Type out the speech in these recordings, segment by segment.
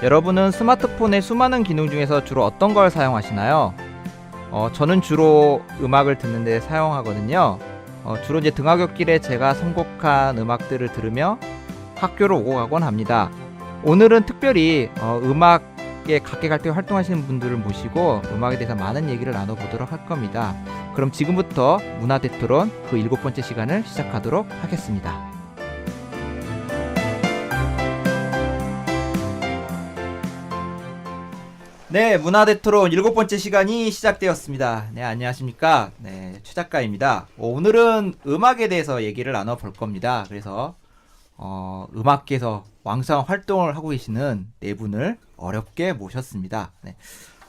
여러분은 스마트폰의 수많은 기능 중에서 주로 어떤 걸 사용하시나요? 저는 주로 음악을 듣는 데 사용하거든요. 주로 이제 등하굣길에 제가 선곡한 음악들을 들으며 학교를 오고 가곤 합니다. 오늘은 특별히 음악에 각계각층 활동하시는 분들을 모시고 음악에 대해서 많은 얘기를 나눠보도록 할 겁니다. 그럼 지금부터 문화대토론 그 7번째 시간을 시작하도록 하겠습니다. 네, 문화대토론 7번째 시간이 시작되었습니다. 네, 안녕하십니까. 네, 최 작가입니다. 오늘은 음악에 대해서 얘기를 나눠볼 겁니다. 그래서 음악계에서 왕성한 활동을 하고 계시는 네 분을 어렵게 모셨습니다. 네,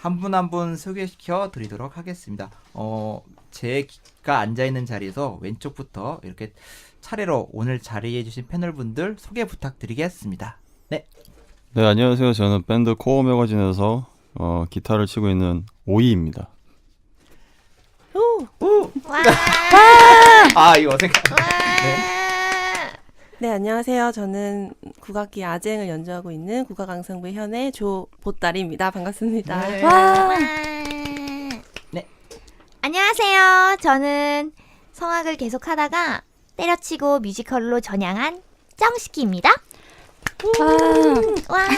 한 분 한 분 소개시켜 드리도록 하겠습니다. 제가 앉아있는 자리에서 왼쪽부터 이렇게 차례로 오늘 자리해 주신 패널분들 소개 부탁드리겠습니다. 네. 네, 안녕하세요. 저는 밴드 코어 매거진에서 기타를 치고 있는 오이입니다. 아, 이거 어색해. 네, 안녕하세요. 저는 국악기 아쟁을 연주하고 있는 국악앙상블 현의 조보따리입니다. 반갑습니다. 네. 와. 네. 안녕하세요. 저는 성악을 계속 하다가 때려치고 뮤지컬로 전향한 정식기입니다. 와.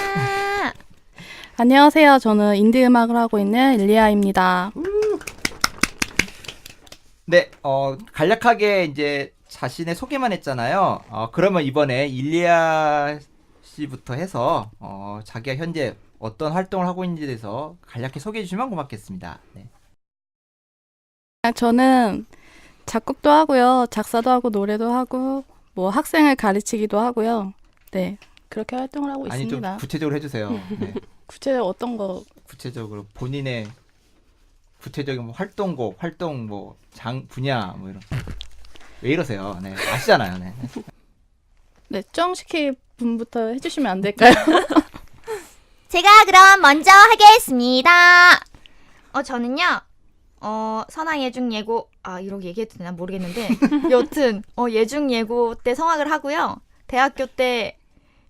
안녕하세요. 저는 인디 음악을 하고 있는 일리아입니다. 네, 간략하게 이제 자신의 소개만 했잖아요. 그러면 이번에 일리아 씨부터 해서 자기가 현재 어떤 활동을 하고 있는지에 대해서 간략히 소개해 주시면 고맙겠습니다. 네. 저는 작곡도 하고요. 작사도 하고 노래도 하고 뭐 학생을 가르치기도 하고요. 네. 그렇게 활동을 하고 아니, 좀 있습니다. 구체적으로 해주세요. 네. 구체적으로 어떤 거? 구체적으로 본인의 구체적인 뭐 활동곡, 활동 뭐 분야 뭐 이런. 왜 이러세요? 네, 아시잖아요. 네. 네, 정식희 분부터 해주시면 안 될까요? 제가 그럼 먼저 하겠습니다. 저는요. 선화 예중 예고 이렇게 얘기해도 되나 모르겠는데 여튼 예중 예고 때 성악을 하고요. 대학교 때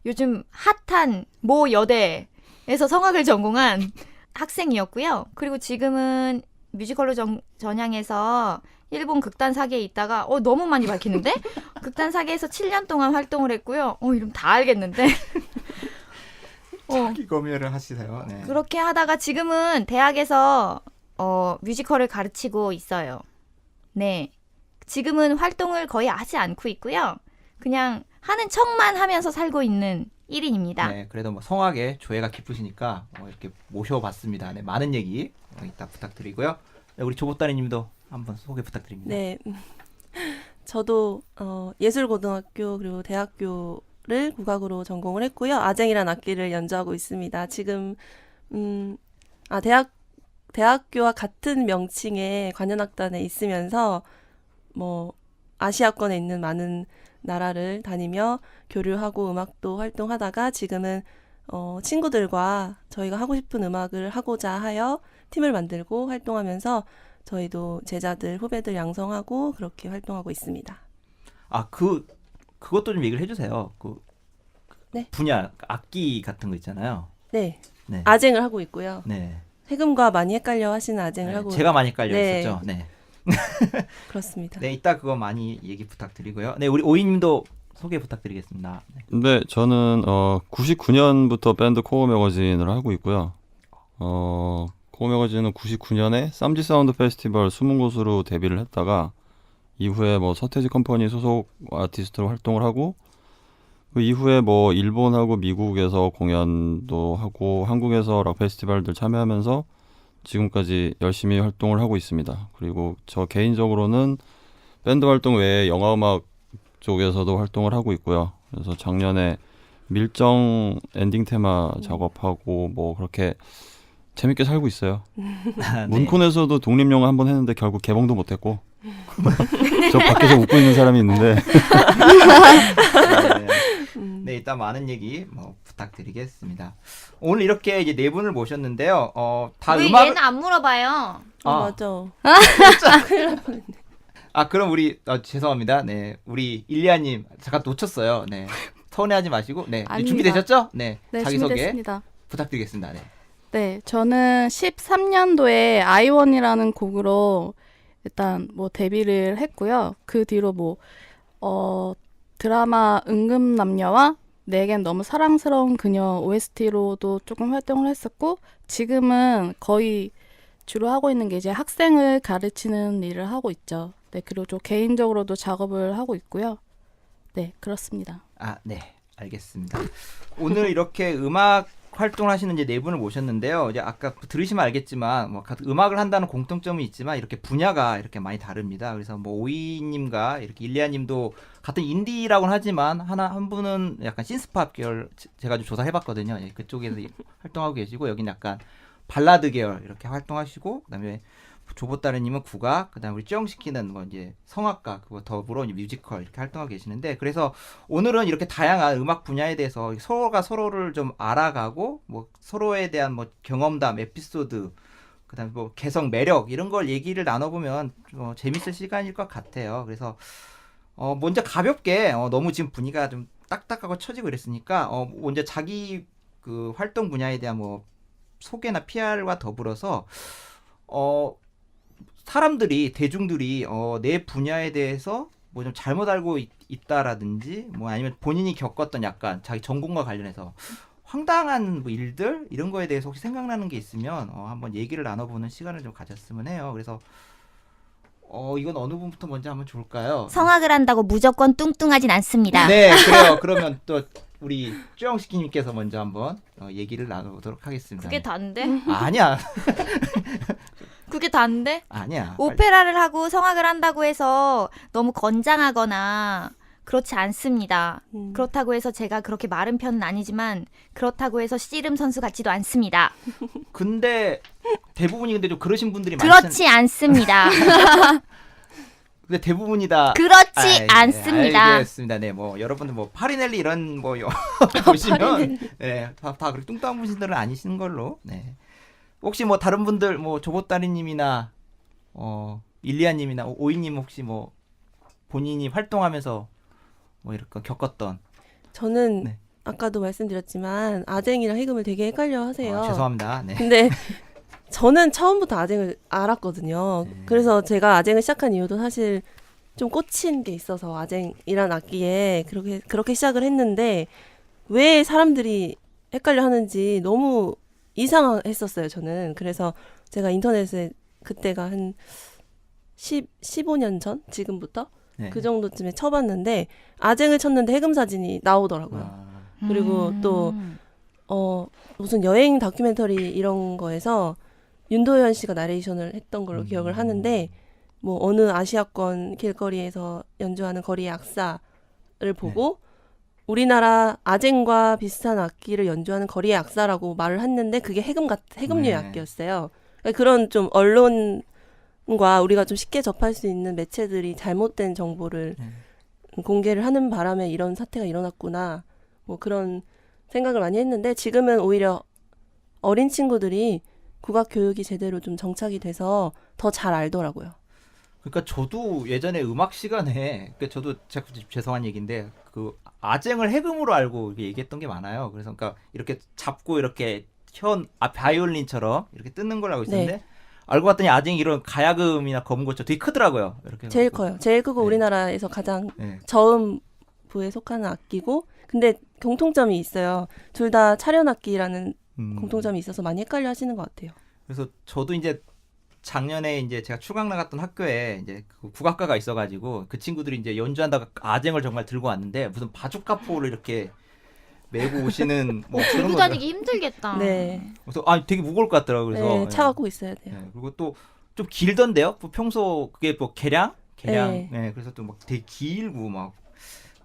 요즘 핫한 모 여대에서 성악을 전공한 학생이었고요. 그리고 지금은 뮤지컬로 전향해서 일본 극단사계에 있다가 너무 많이 밝히는데? 극단사계에서 7년 동안 활동을 했고요. 이름 다 알겠는데. 자기 검열을 하시세요. 네. 그렇게 하다가 지금은 대학에서 뮤지컬을 가르치고 있어요. 네. 지금은 활동을 거의 하지 않고 있고요. 그냥 하는 척만 하면서 살고 있는 1인입니다. 네, 그래도 뭐 성악에 조예가 깊으시니까 이렇게 모셔봤습니다. 네, 많은 얘기 이따 부탁드리고요. 네, 우리 조보따리님도 한번 소개 부탁드립니다. 네. 저도 예술고등학교 그리고 대학교를 국악으로 전공을 했고요. 아쟁이란 악기를 연주하고 있습니다. 지금 대학교와 같은 명칭의 관현악단에 있으면서 뭐 아시아권에 있는 많은 나라를 다니며 교류하고 음악도 활동하다가 지금은 친구들과 저희가 하고 싶은 음악을 하고자 하여 팀을 만들고 활동하면서 저희도 제자들, 후배들 양성하고 그렇게 활동하고 있습니다. 그것도 좀 얘기를 해주세요. 네. 분야, 악기 같은 거 있잖아요. 네. 네. 아쟁을 하고 있고요. 네. 해금과 많이 헷갈려 하시는 아쟁을 네, 하고 제가 많이 헷갈려 네. 있었죠. 네. 그렇습니다. 네, 이따 그거 많이 얘기 부탁드리고요. 네, 우리 오이님도 소개 부탁드리겠습니다. 네. 네, 저는 99년부터 밴드 코어 매거진을 하고 있고요. 코어 매거진은 99년에 쌈지 사운드 페스티벌 숨은 곳으로 데뷔를 했다가 이후에 뭐 서태지 컴퍼니 소속 아티스트로 활동을 하고 그 이후에 뭐 일본하고 미국에서 공연도 하고 한국에서 락 페스티벌들 참여하면서 지금까지 열심히 활동을 하고 있습니다. 그리고 저 개인적으로는 밴드 활동 외에 영화음악 쪽에서도 활동을 하고 있고요. 그래서 작년에 밀정 엔딩 테마 작업하고 뭐 그렇게 재밌게 살고 있어요. 네. 문콘에서도 독립영화 한번 했는데 결국 개봉도 못했고 저 밖에서 웃고 있는 사람이 있는데 네, 일단 많은 얘기 부탁드리겠습니다. 오늘 이렇게 이제 네 분을 모셨는데요. 다 왜 음악 얘는 안 물어봐요? 맞아. 그럼 우리 죄송합니다. 네, 우리 일리아님 잠깐 놓쳤어요. 네, 서운해하지 마시고, 네, 아닙니다. 준비되셨죠? 네, 네, 자기소개 준비됐습니다. 부탁드리겠습니다. 네. 네, 저는 13년도에 아이원이라는 곡으로 일단 뭐 데뷔를 했고요. 그 뒤로 드라마 응급남녀와 내겐 너무 사랑스러운 그녀 OST로도 조금 활동을 했었고, 지금은 거의 주로 하고 있는 게 이제 학생을 가르치는 일을 하고 있죠. 네, 그리고 좀 개인적으로도 작업을 하고 있고요. 네, 그렇습니다. 아, 네. 알겠습니다. 오늘 이렇게 음악 활동을 하시는 이제 네 분을 모셨는데요. 이제 아까 들으시면 알겠지만 뭐 음악을 한다는 공통점이 있지만 이렇게 분야가 이렇게 많이 다릅니다. 그래서 뭐 오이님과 이렇게 일리아님도 같은 인디라고는 하지만 한 분은 약간 신스팝 계열 제가 좀 조사해봤거든요. 그쪽에서 활동하고 계시고 여기는 약간 발라드 계열 이렇게 활동하시고 그다음에 조보따르님은 국악, 그다음 우리 쯔영시키는 뭐 이제 성악가 그거 더불어 이제 뮤지컬 이렇게 활동하고 계시는데 그래서 오늘은 이렇게 다양한 음악 분야에 대해서 서로가 서로를 좀 알아가고 뭐 서로에 대한 뭐 경험담, 에피소드, 그다음에 뭐 개성, 매력 이런 걸 얘기를 나눠보면 좀 재밌을 시간일 것 같아요. 그래서 먼저 가볍게 너무 지금 분위기가 좀 딱딱하고 처지고 이랬으니까 먼저 자기 그 활동 분야에 대한 뭐 소개나 PR과 더불어서 사람들이 대중들이 내 분야에 대해서 뭐 좀 잘못 알고 있다라든지 뭐 아니면 본인이 겪었던 약간 자기 전공과 관련해서 황당한 뭐 일들 이런 거에 대해서 혹시 생각나는 게 있으면 한번 얘기를 나눠보는 시간을 좀 가졌으면 해요. 그래서 이건 어느 분부터 먼저 하면 좋을까요? 성악을 한다고 무조건 뚱뚱하진 않습니다. 네, 그래요. 그러면 또 우리 쯔영시키님께서 먼저 한번 얘기를 나눠보도록 하겠습니다. 그게 다인데? 아니야, 그게 다인데? 아니야. 오페라를 하고 성악을 한다고 해서 너무 건장하거나 그렇지 않습니다. 그렇다고 해서 제가 그렇게 마른 편은 아니지만 그렇다고 해서 씨름 선수 같지도 않습니다. 근데 대부분이 근데 좀 그러신 분들이 그렇지 않습니다. 근데 대부분이 다 그렇지 않습니다. 알겠습니다. 네, 뭐 여러분들 뭐 파리넬리 이런 뭐 보시면 네, 다 그렇게 뚱뚱한 분들은 아니신 걸로. 네. 혹시 뭐 다른 분들 뭐 조보따리님이나 일리아님이나 오이님 혹시 뭐 본인이 활동하면서 뭐 이렇게 겪었던 저는 네. 아까도 말씀드렸지만 아쟁이랑 해금을 되게 헷갈려 하세요. 죄송합니다. 네. 근데 저는 처음부터 아쟁을 알았거든요. 그래서 제가 아쟁을 시작한 이유도 사실 좀 꽂힌 게 있어서 아쟁이란 악기에 그렇게 시작을 했는데 왜 사람들이 헷갈려 하는지 너무 이상했었어요, 저는. 그래서 제가 인터넷에 그때가 한 15년 전? 지금부터? 네. 그 정도쯤에 쳐봤는데 아쟁을 쳤는데 해금 사진이 나오더라고요. 그리고 또 무슨 여행 다큐멘터리 이런 거에서 윤도현 씨가 나레이션을 했던 걸로 기억을 하는데 뭐 어느 아시아권 길거리에서 연주하는 거리의 악사를 보고 우리나라 아쟁과 비슷한 악기를 연주하는 거리의 악사라고 말을 했는데 그게 해금류의 네. 악기였어요. 그러니까 그런 좀 언론과 우리가 좀 쉽게 접할 수 있는 매체들이 잘못된 정보를 공개를 하는 바람에 이런 사태가 일어났구나. 뭐 그런 생각을 많이 했는데 지금은 오히려 어린 친구들이 국악 교육이 제대로 좀 정착이 돼서 더 잘 알더라고요. 그러니까 저도 예전에 음악 시간에 그러니까 저도 자꾸 죄송한 얘기인데 그 아쟁을 해금으로 알고 이렇게 얘기했던 게 많아요. 그래서 그러니까 이렇게 잡고 이렇게 바이올린처럼 이렇게 뜯는 걸 알고 있었는데 네. 알고 봤더니 아쟁이 이런 가야금이나 검은 것처럼 되게 크더라고요. 이렇게 제일 해갖고. 커요. 제일 크고 네. 우리나라에서 가장 네. 저음부에 속하는 악기고 근데 공통점이 있어요. 둘 다 차련악기라는 공통점이 있어서 많이 헷갈려 하시는 것 같아요. 그래서 저도 이제 작년에 이제 제가 추강 나갔던 학교에 이제 그 국악가가 있어가지고 그 친구들이 이제 연주한다가 아쟁을 정말 들고 왔는데 무슨 바주카포를 이렇게 메고 오시는 뭐 그런 들고 거. 다니기 힘들겠다. 네. 그래서 되게 무거울 것 같더라고요. 그래서 네, 차 갖고 있어야 돼요. 네, 그리고 또 좀 길던데요. 뭐 평소 그게 뭐 개량. 네. 네, 그래서 또 막 되게 길고 막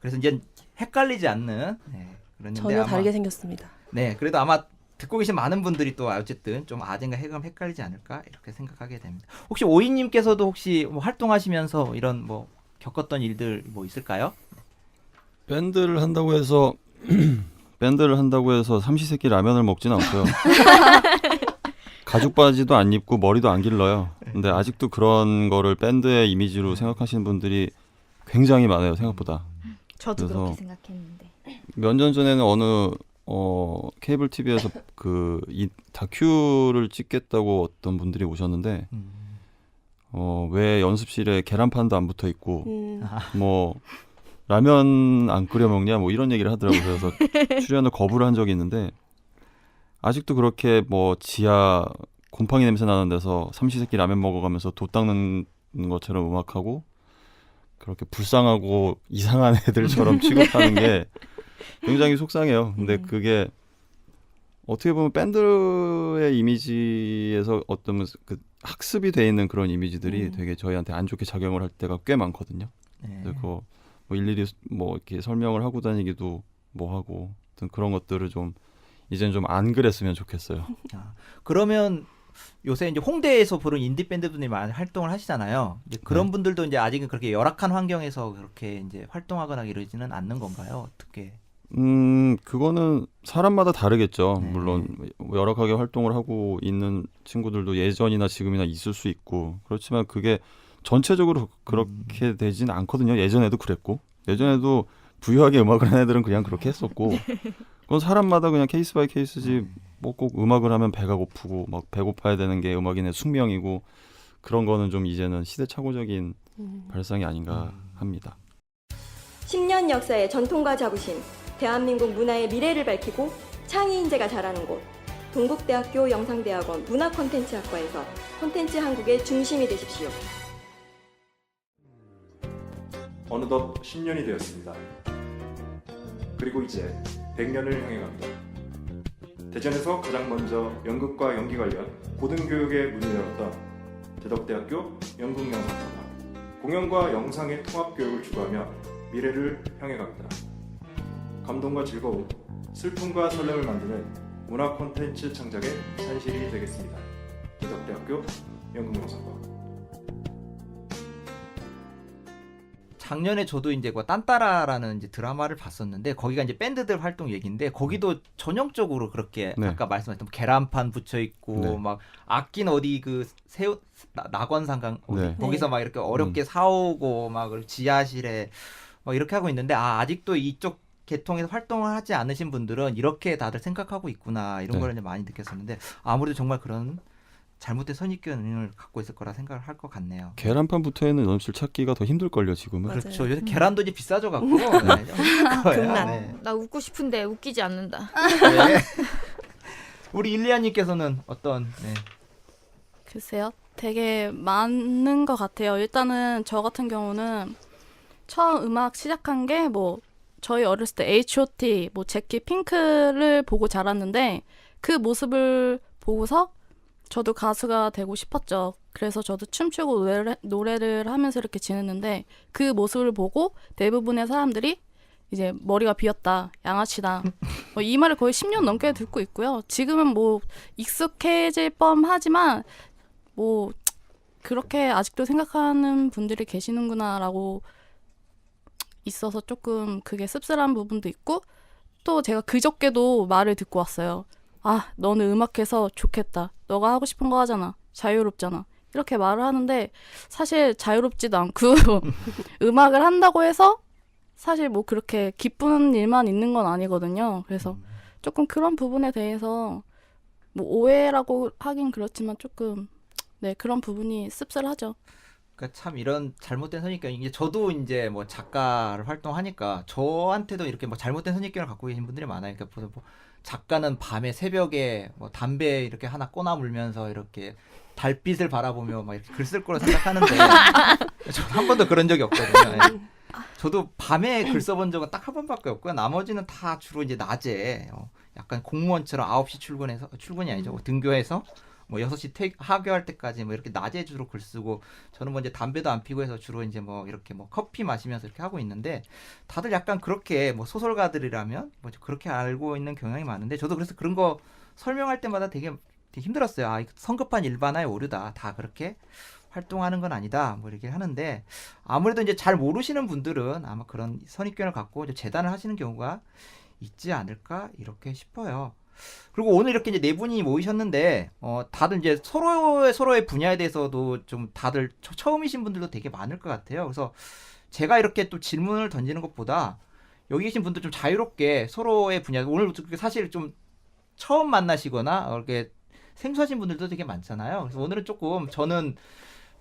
그래서 이제 헷갈리지 않는. 네, 그랬는데 전혀 아마, 다르게 생겼습니다. 네, 그래도 아마 듣고 계신 많은 분들이 또 어쨌든 좀 아쟁과 해금 헷갈리지 않을까 이렇게 생각하게 됩니다. 혹시 오이님께서도 혹시 뭐 활동하시면서 이런 뭐 겪었던 일들 뭐 있을까요? 밴드를 한다고 해서 삼시세끼 라면을 먹지는 않고요. 가죽 바지도 안 입고 머리도 안 길러요. 근데 아직도 그런 거를 밴드의 이미지로 생각하시는 분들이 굉장히 많아요, 생각보다. 저도 그래서 그렇게 생각했는데. 몇 년 전에는 어느 케이블 TV에서 이 다큐를 찍겠다고 어떤 분들이 오셨는데 왜 연습실에 계란판도 안 붙어 있고 뭐 라면 안 끓여 먹냐 뭐 이런 얘기를 하더라고요. 그래서 출연을 거부를 한 적이 있는데 아직도 그렇게 뭐 지하 곰팡이 냄새 나는 데서 삼시세끼 라면 먹어가면서 도 닦는 것처럼 음악하고 그렇게 불쌍하고 이상한 애들처럼 취급하는 게 굉장히 속상해요. 근데 그게 어떻게 보면 밴드의 이미지에서 어떤 그 학습이 돼 있는 그런 이미지들이 되게 저희한테 안 좋게 작용을 할 때가 꽤 많거든요. 네. 그래서 그거 뭐 일일이 뭐 이렇게 설명을 하고 다니기도 뭐 하고 어떤 그런 것들을 좀 이제는 좀 안 그랬으면 좋겠어요. 그러면 요새 이제 홍대에서 부른 인디 밴드분들이 많이 활동을 하시잖아요. 이제 그런 네. 분들도 이제 아직은 그렇게 열악한 환경에서 그렇게 이제 활동하거나 이러지는 않는 건가요? 어떻게? 그거는 사람마다 다르겠죠. 네. 물론 열악하게 활동을 하고 있는 친구들도 예전이나 지금이나 있을 수 있고 그렇지만 그게 전체적으로 그렇게 되진 않거든요. 예전에도 그랬고 예전에도 부유하게 음악을 하는 애들은 그냥 그렇게 했었고 그건 사람마다 그냥 케이스 바이 케이스지 뭐 꼭 음악을 하면 배가 고프고 막 배고파야 되는 게 음악인의 숙명이고 그런 거는 좀 이제는 시대착오적인 발상이 아닌가 합니다. 10년 역사의 전통과 자부심, 대한민국 문화의 미래를 밝히고 창의 인재가 자라는 곳, 동국대학교 영상대학원 문화콘텐츠학과에서 콘텐츠 한국의 중심이 되십시오. 어느덧 10년이 되었습니다. 그리고 이제 100년을 향해 갑니다. 대전에서 가장 먼저 연극과 연기 관련 고등교육의 문을 열었던 대덕대학교 연극영상학과, 공연과 영상의 통합교육을 추구하며 미래를 향해 갑니다. 감동과 즐거움, 슬픔과 설렘을 만드는 문화 콘텐츠 창작의 산실이 되겠습니다. 대덕대학교 연극영상과. 작년에 저도 이제 그 딴따라라는 이제 드라마를 봤었는데 거기가 이제 밴드들 활동 얘기인데 거기도 전형적으로 그렇게 네. 아까 말씀하셨던 계란판 붙여 있고 네. 막 악기는 어디 그 새우 낙원상강 어디 네. 거기서 막 이렇게 어렵게 사오고 막 지하실에 막 이렇게 하고 있는데 아직도 이쪽 계통에서 활동을 하지 않으신 분들은 이렇게 다들 생각하고 있구나 이런 네. 걸 이제 많이 느꼈었는데 아무래도 정말 그런 잘못된 선입견을 갖고 있을 거라 생각을 할 것 같네요. 계란판 붙어있는 연습실 찾기가 더 힘들걸요 지금은. 맞아요. 그렇죠. 요새 계란도 이제 비싸져 갖고. 네. 금란. 네. 나 웃고 싶은데 웃기지 않는다. 네. 우리 일리아님께서는 어떤? 네. 글쎄요. 되게 많은 것 같아요. 일단은 저 같은 경우는 처음 음악 시작한 게 뭐 저희 어렸을 때 H.O.T, 뭐 제키 핑크를 보고 자랐는데 그 모습을 보고서 저도 가수가 되고 싶었죠. 그래서 저도 춤추고 노래를 하면서 이렇게 지냈는데 그 모습을 보고 대부분의 사람들이 이제 머리가 비었다, 양아치다. 이 말을 거의 10년 넘게 듣고 있고요. 지금은 뭐 익숙해질 뻔하지만 뭐 그렇게 아직도 생각하는 분들이 계시는구나라고 있어서 조금 그게 씁쓸한 부분도 있고 또 제가 그저께도 말을 듣고 왔어요. 아, 너는 음악해서 좋겠다. 너가 하고 싶은 거 하잖아. 자유롭잖아. 이렇게 말을 하는데 사실 자유롭지도 않고 음악을 한다고 해서 사실 뭐 그렇게 기쁜 일만 있는 건 아니거든요. 그래서 조금 그런 부분에 대해서 뭐 오해라고 하긴 그렇지만 조금 네, 그런 부분이 씁쓸하죠. 그러니까 참 이런 잘못된 선입견 이게 저도 이제 뭐 작가를 활동하니까 저한테도 이렇게 뭐 잘못된 선입견을 갖고 계신 분들이 많아요. 그러니까 뭐 작가는 밤에 새벽에 뭐 담배 이렇게 하나 꼬나 물면서 이렇게 달빛을 바라보며 막 이렇게 글 쓸 거라 생각하는데 저는 한 번도 그런 적이 없거든요. 예. 저도 밤에 글 써본 적은 딱 한 번밖에 없고요. 나머지는 다 주로 이제 낮에 약간 공무원처럼 9시 출근이 아니죠. 등교해서 뭐 6시 하교할 때까지 뭐 이렇게 낮에 주로 글 쓰고 저는 뭐 이제 담배도 안 피고 해서 주로 이제 뭐 이렇게 뭐 커피 마시면서 이렇게 하고 있는데 다들 약간 그렇게 뭐 소설가들이라면 뭐 그렇게 알고 있는 경향이 많은데 저도 그래서 그런 거 설명할 때마다 되게 힘들었어요. 아, 성급한 일반화의 오류다. 다 그렇게 활동하는 건 아니다. 뭐 이렇게 하는데 아무래도 이제 잘 모르시는 분들은 아마 그런 선입견을 갖고 이제 재단을 하시는 경우가 있지 않을까 이렇게 싶어요. 그리고 오늘 이렇게 이제 네 분이 모이셨는데 다들 이제 서로의 분야에 대해서도 좀 다들 처음이신 분들도 되게 많을 것 같아요. 그래서 제가 이렇게 또 질문을 던지는 것보다 여기 계신 분들 좀 자유롭게 서로의 분야 오늘 사실 좀 처음 만나시거나 이렇게 생소하신 분들도 되게 많잖아요. 그래서 오늘은 조금 저는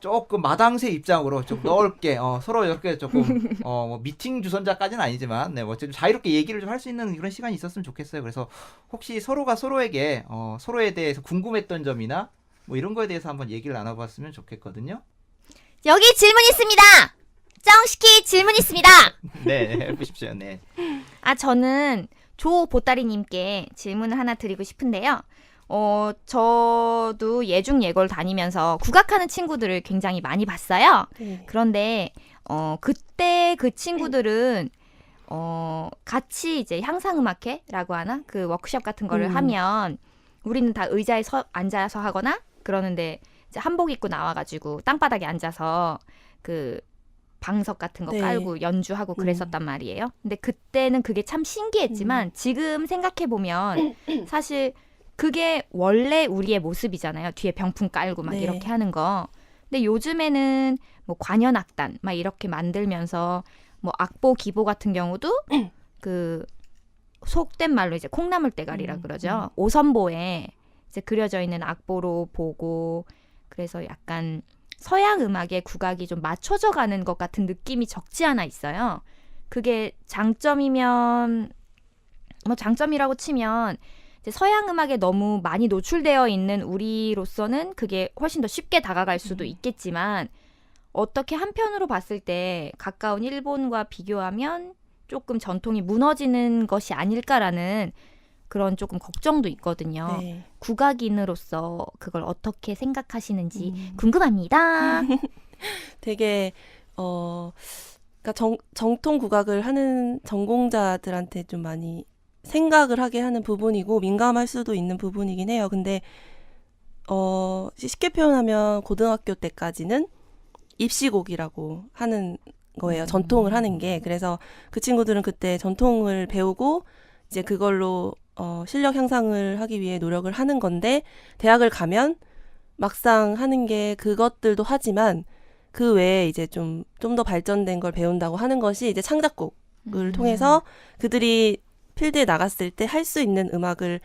조금 마당새 입장으로 좀 넓게 서로 이렇게 조금 뭐 미팅 주선자까지는 아니지만 네, 뭐 좀 자유롭게 얘기를 좀 할 수 있는 그런 시간이 있었으면 좋겠어요. 그래서 혹시 서로가 서로에게 서로에 대해서 궁금했던 점이나 뭐 이런 거에 대해서 한번 얘기를 나눠봤으면 좋겠거든요. 여기 질문 있습니다. 정식히 질문 있습니다. 네, 해보십시오. 네. 저는 조보따리님께 질문을 하나 드리고 싶은데요. 저도 예중예고를 다니면서 국악하는 친구들을 굉장히 많이 봤어요. 네. 그런데 그때 그 친구들은 같이 이제 향상음악회라고 하나 그 워크숍 같은 거를 하면 우리는 다 의자에 앉아서 하거나 그러는데 이제 한복 입고 나와가지고 땅바닥에 앉아서 그 방석 같은 거 네. 깔고 연주하고 그랬었단 말이에요. 근데 그때는 그게 참 신기했지만 지금 생각해 보면 사실 그게 원래 우리의 모습이잖아요. 뒤에 병풍 깔고 막 네. 이렇게 하는 거. 근데 요즘에는 뭐 관현악단 막 이렇게 만들면서 뭐 악보 기보 같은 경우도 그 속된 말로 이제 콩나물 대가리라 그러죠. 오선보에 이제 그려져 있는 악보로 보고 그래서 약간 서양 음악의 국악이 좀 맞춰져 가는 것 같은 느낌이 적지 않아 있어요. 그게 장점이면 뭐 장점이라고 치면 이제 서양 음악에 너무 많이 노출되어 있는 우리로서는 그게 훨씬 더 쉽게 다가갈 수도 있겠지만 어떻게 한편으로 봤을 때 가까운 일본과 비교하면 조금 전통이 무너지는 것이 아닐까라는 그런 조금 걱정도 있거든요. 네. 국악인으로서 그걸 어떻게 생각하시는지 궁금합니다. 되게 그러니까 정통 국악을 하는 전공자들한테 좀 많이 생각을 하게 하는 부분이고 민감할 수도 있는 부분이긴 해요. 근데 쉽게 표현하면 고등학교 때까지는 입시곡이라고 하는 거예요. 전통을 하는 게. 그래서 그 친구들은 그때 전통을 배우고 이제 그걸로 실력 향상을 하기 위해 노력을 하는 건데 대학을 가면 막상 하는 게 그것들도 하지만 그 외에 이제 좀 더 발전된 걸 배운다고 하는 것이 이제 창작곡을 통해서 그들이 필드에 나갔을 때 할 수 있는 음악을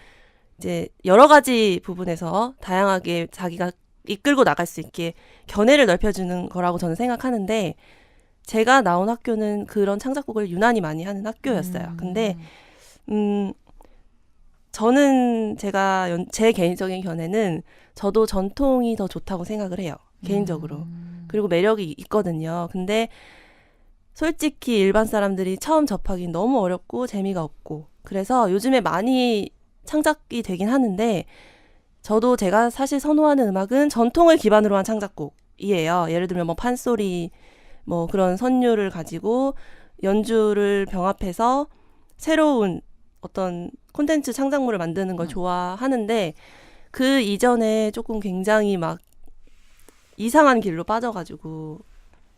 이제 여러 가지 부분에서 다양하게 자기가 이끌고 나갈 수 있게 견해를 넓혀주는 거라고 저는 생각하는데 제가 나온 학교는 그런 창작곡을 유난히 많이 하는 학교였어요. 근데 저는 제 개인적인 견해는 저도 전통이 더 좋다고 생각을 해요. 개인적으로. 그리고 매력이 있거든요. 근데 솔직히 일반 사람들이 처음 접하기 너무 어렵고 재미가 없고 그래서 요즘에 많이 창작이 되긴 하는데 저도 제가 사실 선호하는 음악은 전통을 기반으로 한 창작곡이에요. 예를 들면 뭐 판소리 뭐 그런 선율을 가지고 연주를 병합해서 새로운 어떤 콘텐츠 창작물을 만드는 걸 좋아하는데 그 이전에 조금 굉장히 막 이상한 길로 빠져가지고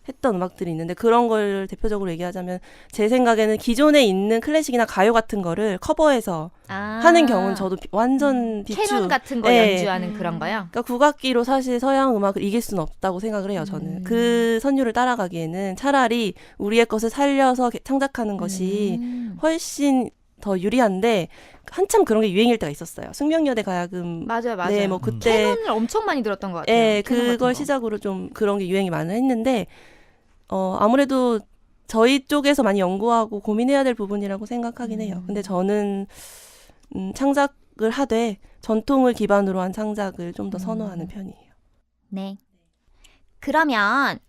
했던 음악들이 있는데 그런 걸 대표적으로 얘기하자면 제 생각에는 기존에 있는 클래식이나 가요 같은 거를 커버해서 하는 경우는 저도 완전 비추. 캐논 같은 거 네. 연주하는 그런 거요? 그러니까 국악기로 사실 서양 음악을 이길 수는 없다고 생각을 해요. 저는 그 선율을 따라가기에는 차라리 우리의 것을 살려서 창작하는 것이 훨씬 더 유리한데 한참 그런 게 유행일 때가 있었어요. 숙명여대 가야금. 맞아요. 네, 뭐 그때 캐논을 엄청 많이 들었던 것 같아요. 예, 캐논 같은 그걸 거. 시작으로 좀 그런 게 유행이 많이 했는데 아무래도 저희 쪽에서 많이 연구하고 고민해야 될 부분이라고 생각하긴 해요. 근데 저는 창작을 하되 전통을 기반으로 한 창작을 좀 더 선호하는 편이에요. 네. 그러면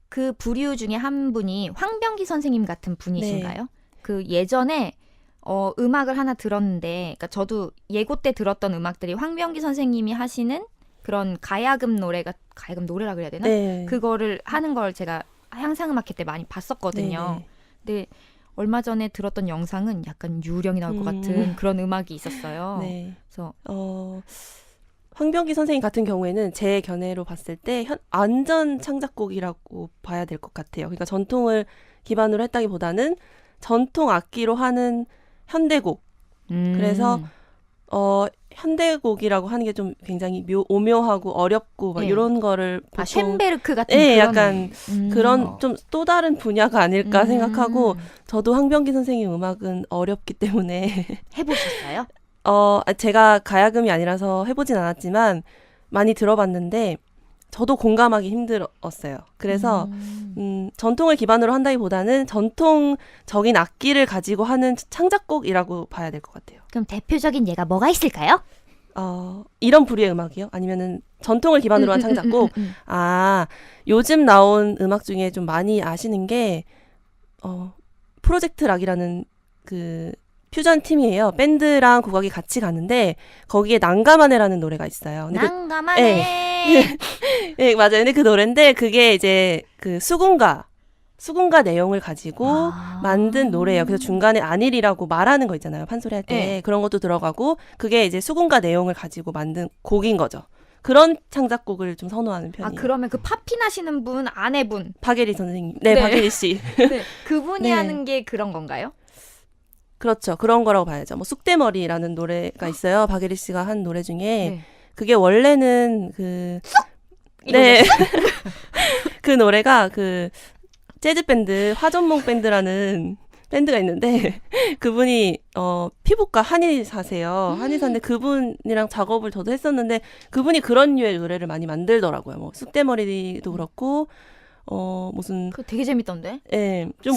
그 부류 중에 한 분이 황병기 선생님 같은 분이신가요? 그 예전에 음악을 하나 들었는데, 그러니까 저도 예고 때 들었던 음악들이 황병기 선생님이 하시는 그런 가야금 노래라 그래야 되나? 네. 그거를 하는 걸 제가 향상음악회 때 많이 봤었거든요. 네네. 근데 얼마 전에 들었던 영상은 약간 유령이 나올 것 같은 그런 음악이 있었어요. 네. 그래서 황병기 선생님 같은 경우에는 제 견해로 봤을 때 완전 창작곡이라고 봐야 될 것 같아요. 그러니까 전통을 기반으로 했다기보다는 전통 악기로 하는 현대곡. 그래서 현대곡이라고 하는 게 좀 굉장히 오묘하고 어렵고 막 네. 이런 거를 보통 쉔베르크 같은 네, 그런 약간 그런 좀 또 다른 분야가 아닐까 음. 생각하고 저도 황병기 선생님 음악은 어렵기 때문에 해보셨어요? 제가 가야금이 아니라서 해보진 않았지만 많이 들어봤는데 저도 공감하기 힘들었어요. 그래서 전통을 기반으로 한다기보다는 전통적인 악기를 가지고 하는 창작곡이라고 봐야 될 것 같아요. 그럼 대표적인 예가 뭐가 있을까요? 이런 부류의 음악이요? 아니면은 전통을 기반으로 한 창작곡? 요즘 나온 음악 중에 좀 많이 아시는 게 프로젝트 락이라는 그 퓨전 팀이에요. 밴드랑 국악이 같이 가는데 거기에 난감하네라는 노래가 있어요. 근데 난감하네. 네, 맞아요. 근데 그 노래인데 그게 이제 그 수군가 내용을 가지고 만든 노래예요. 그래서 중간에 안일이라고 말하는 거 있잖아요. 판소리 할 때. 네. 그런 것도 들어가고 그게 이제 수군가 내용을 가지고 만든 곡인 거죠. 그런 창작곡을 좀 선호하는 편이에요. 그러면 그 팝핀 하시는 분, 아내분. 박예리 선생님. 네, 네. 박예리 씨. 네. 그분이 네. 하는 게 그런 건가요? 그렇죠. 그런 거라고 봐야죠. 뭐 쑥대머리라는 노래가 있어요. 박예리 씨가 한 노래 중에 네. 그게 원래는 네. 그 노래가 그 재즈 밴드 화전몽 밴드라는 밴드가 있는데 그분이 피부과 한의사세요. 한의사인데 그분이랑 작업을 저도 했었는데 그분이 그런 류의 노래를 많이 만들더라고요. 뭐 쑥대머리도 그렇고 무슨 그거 되게 재밌던데. 좀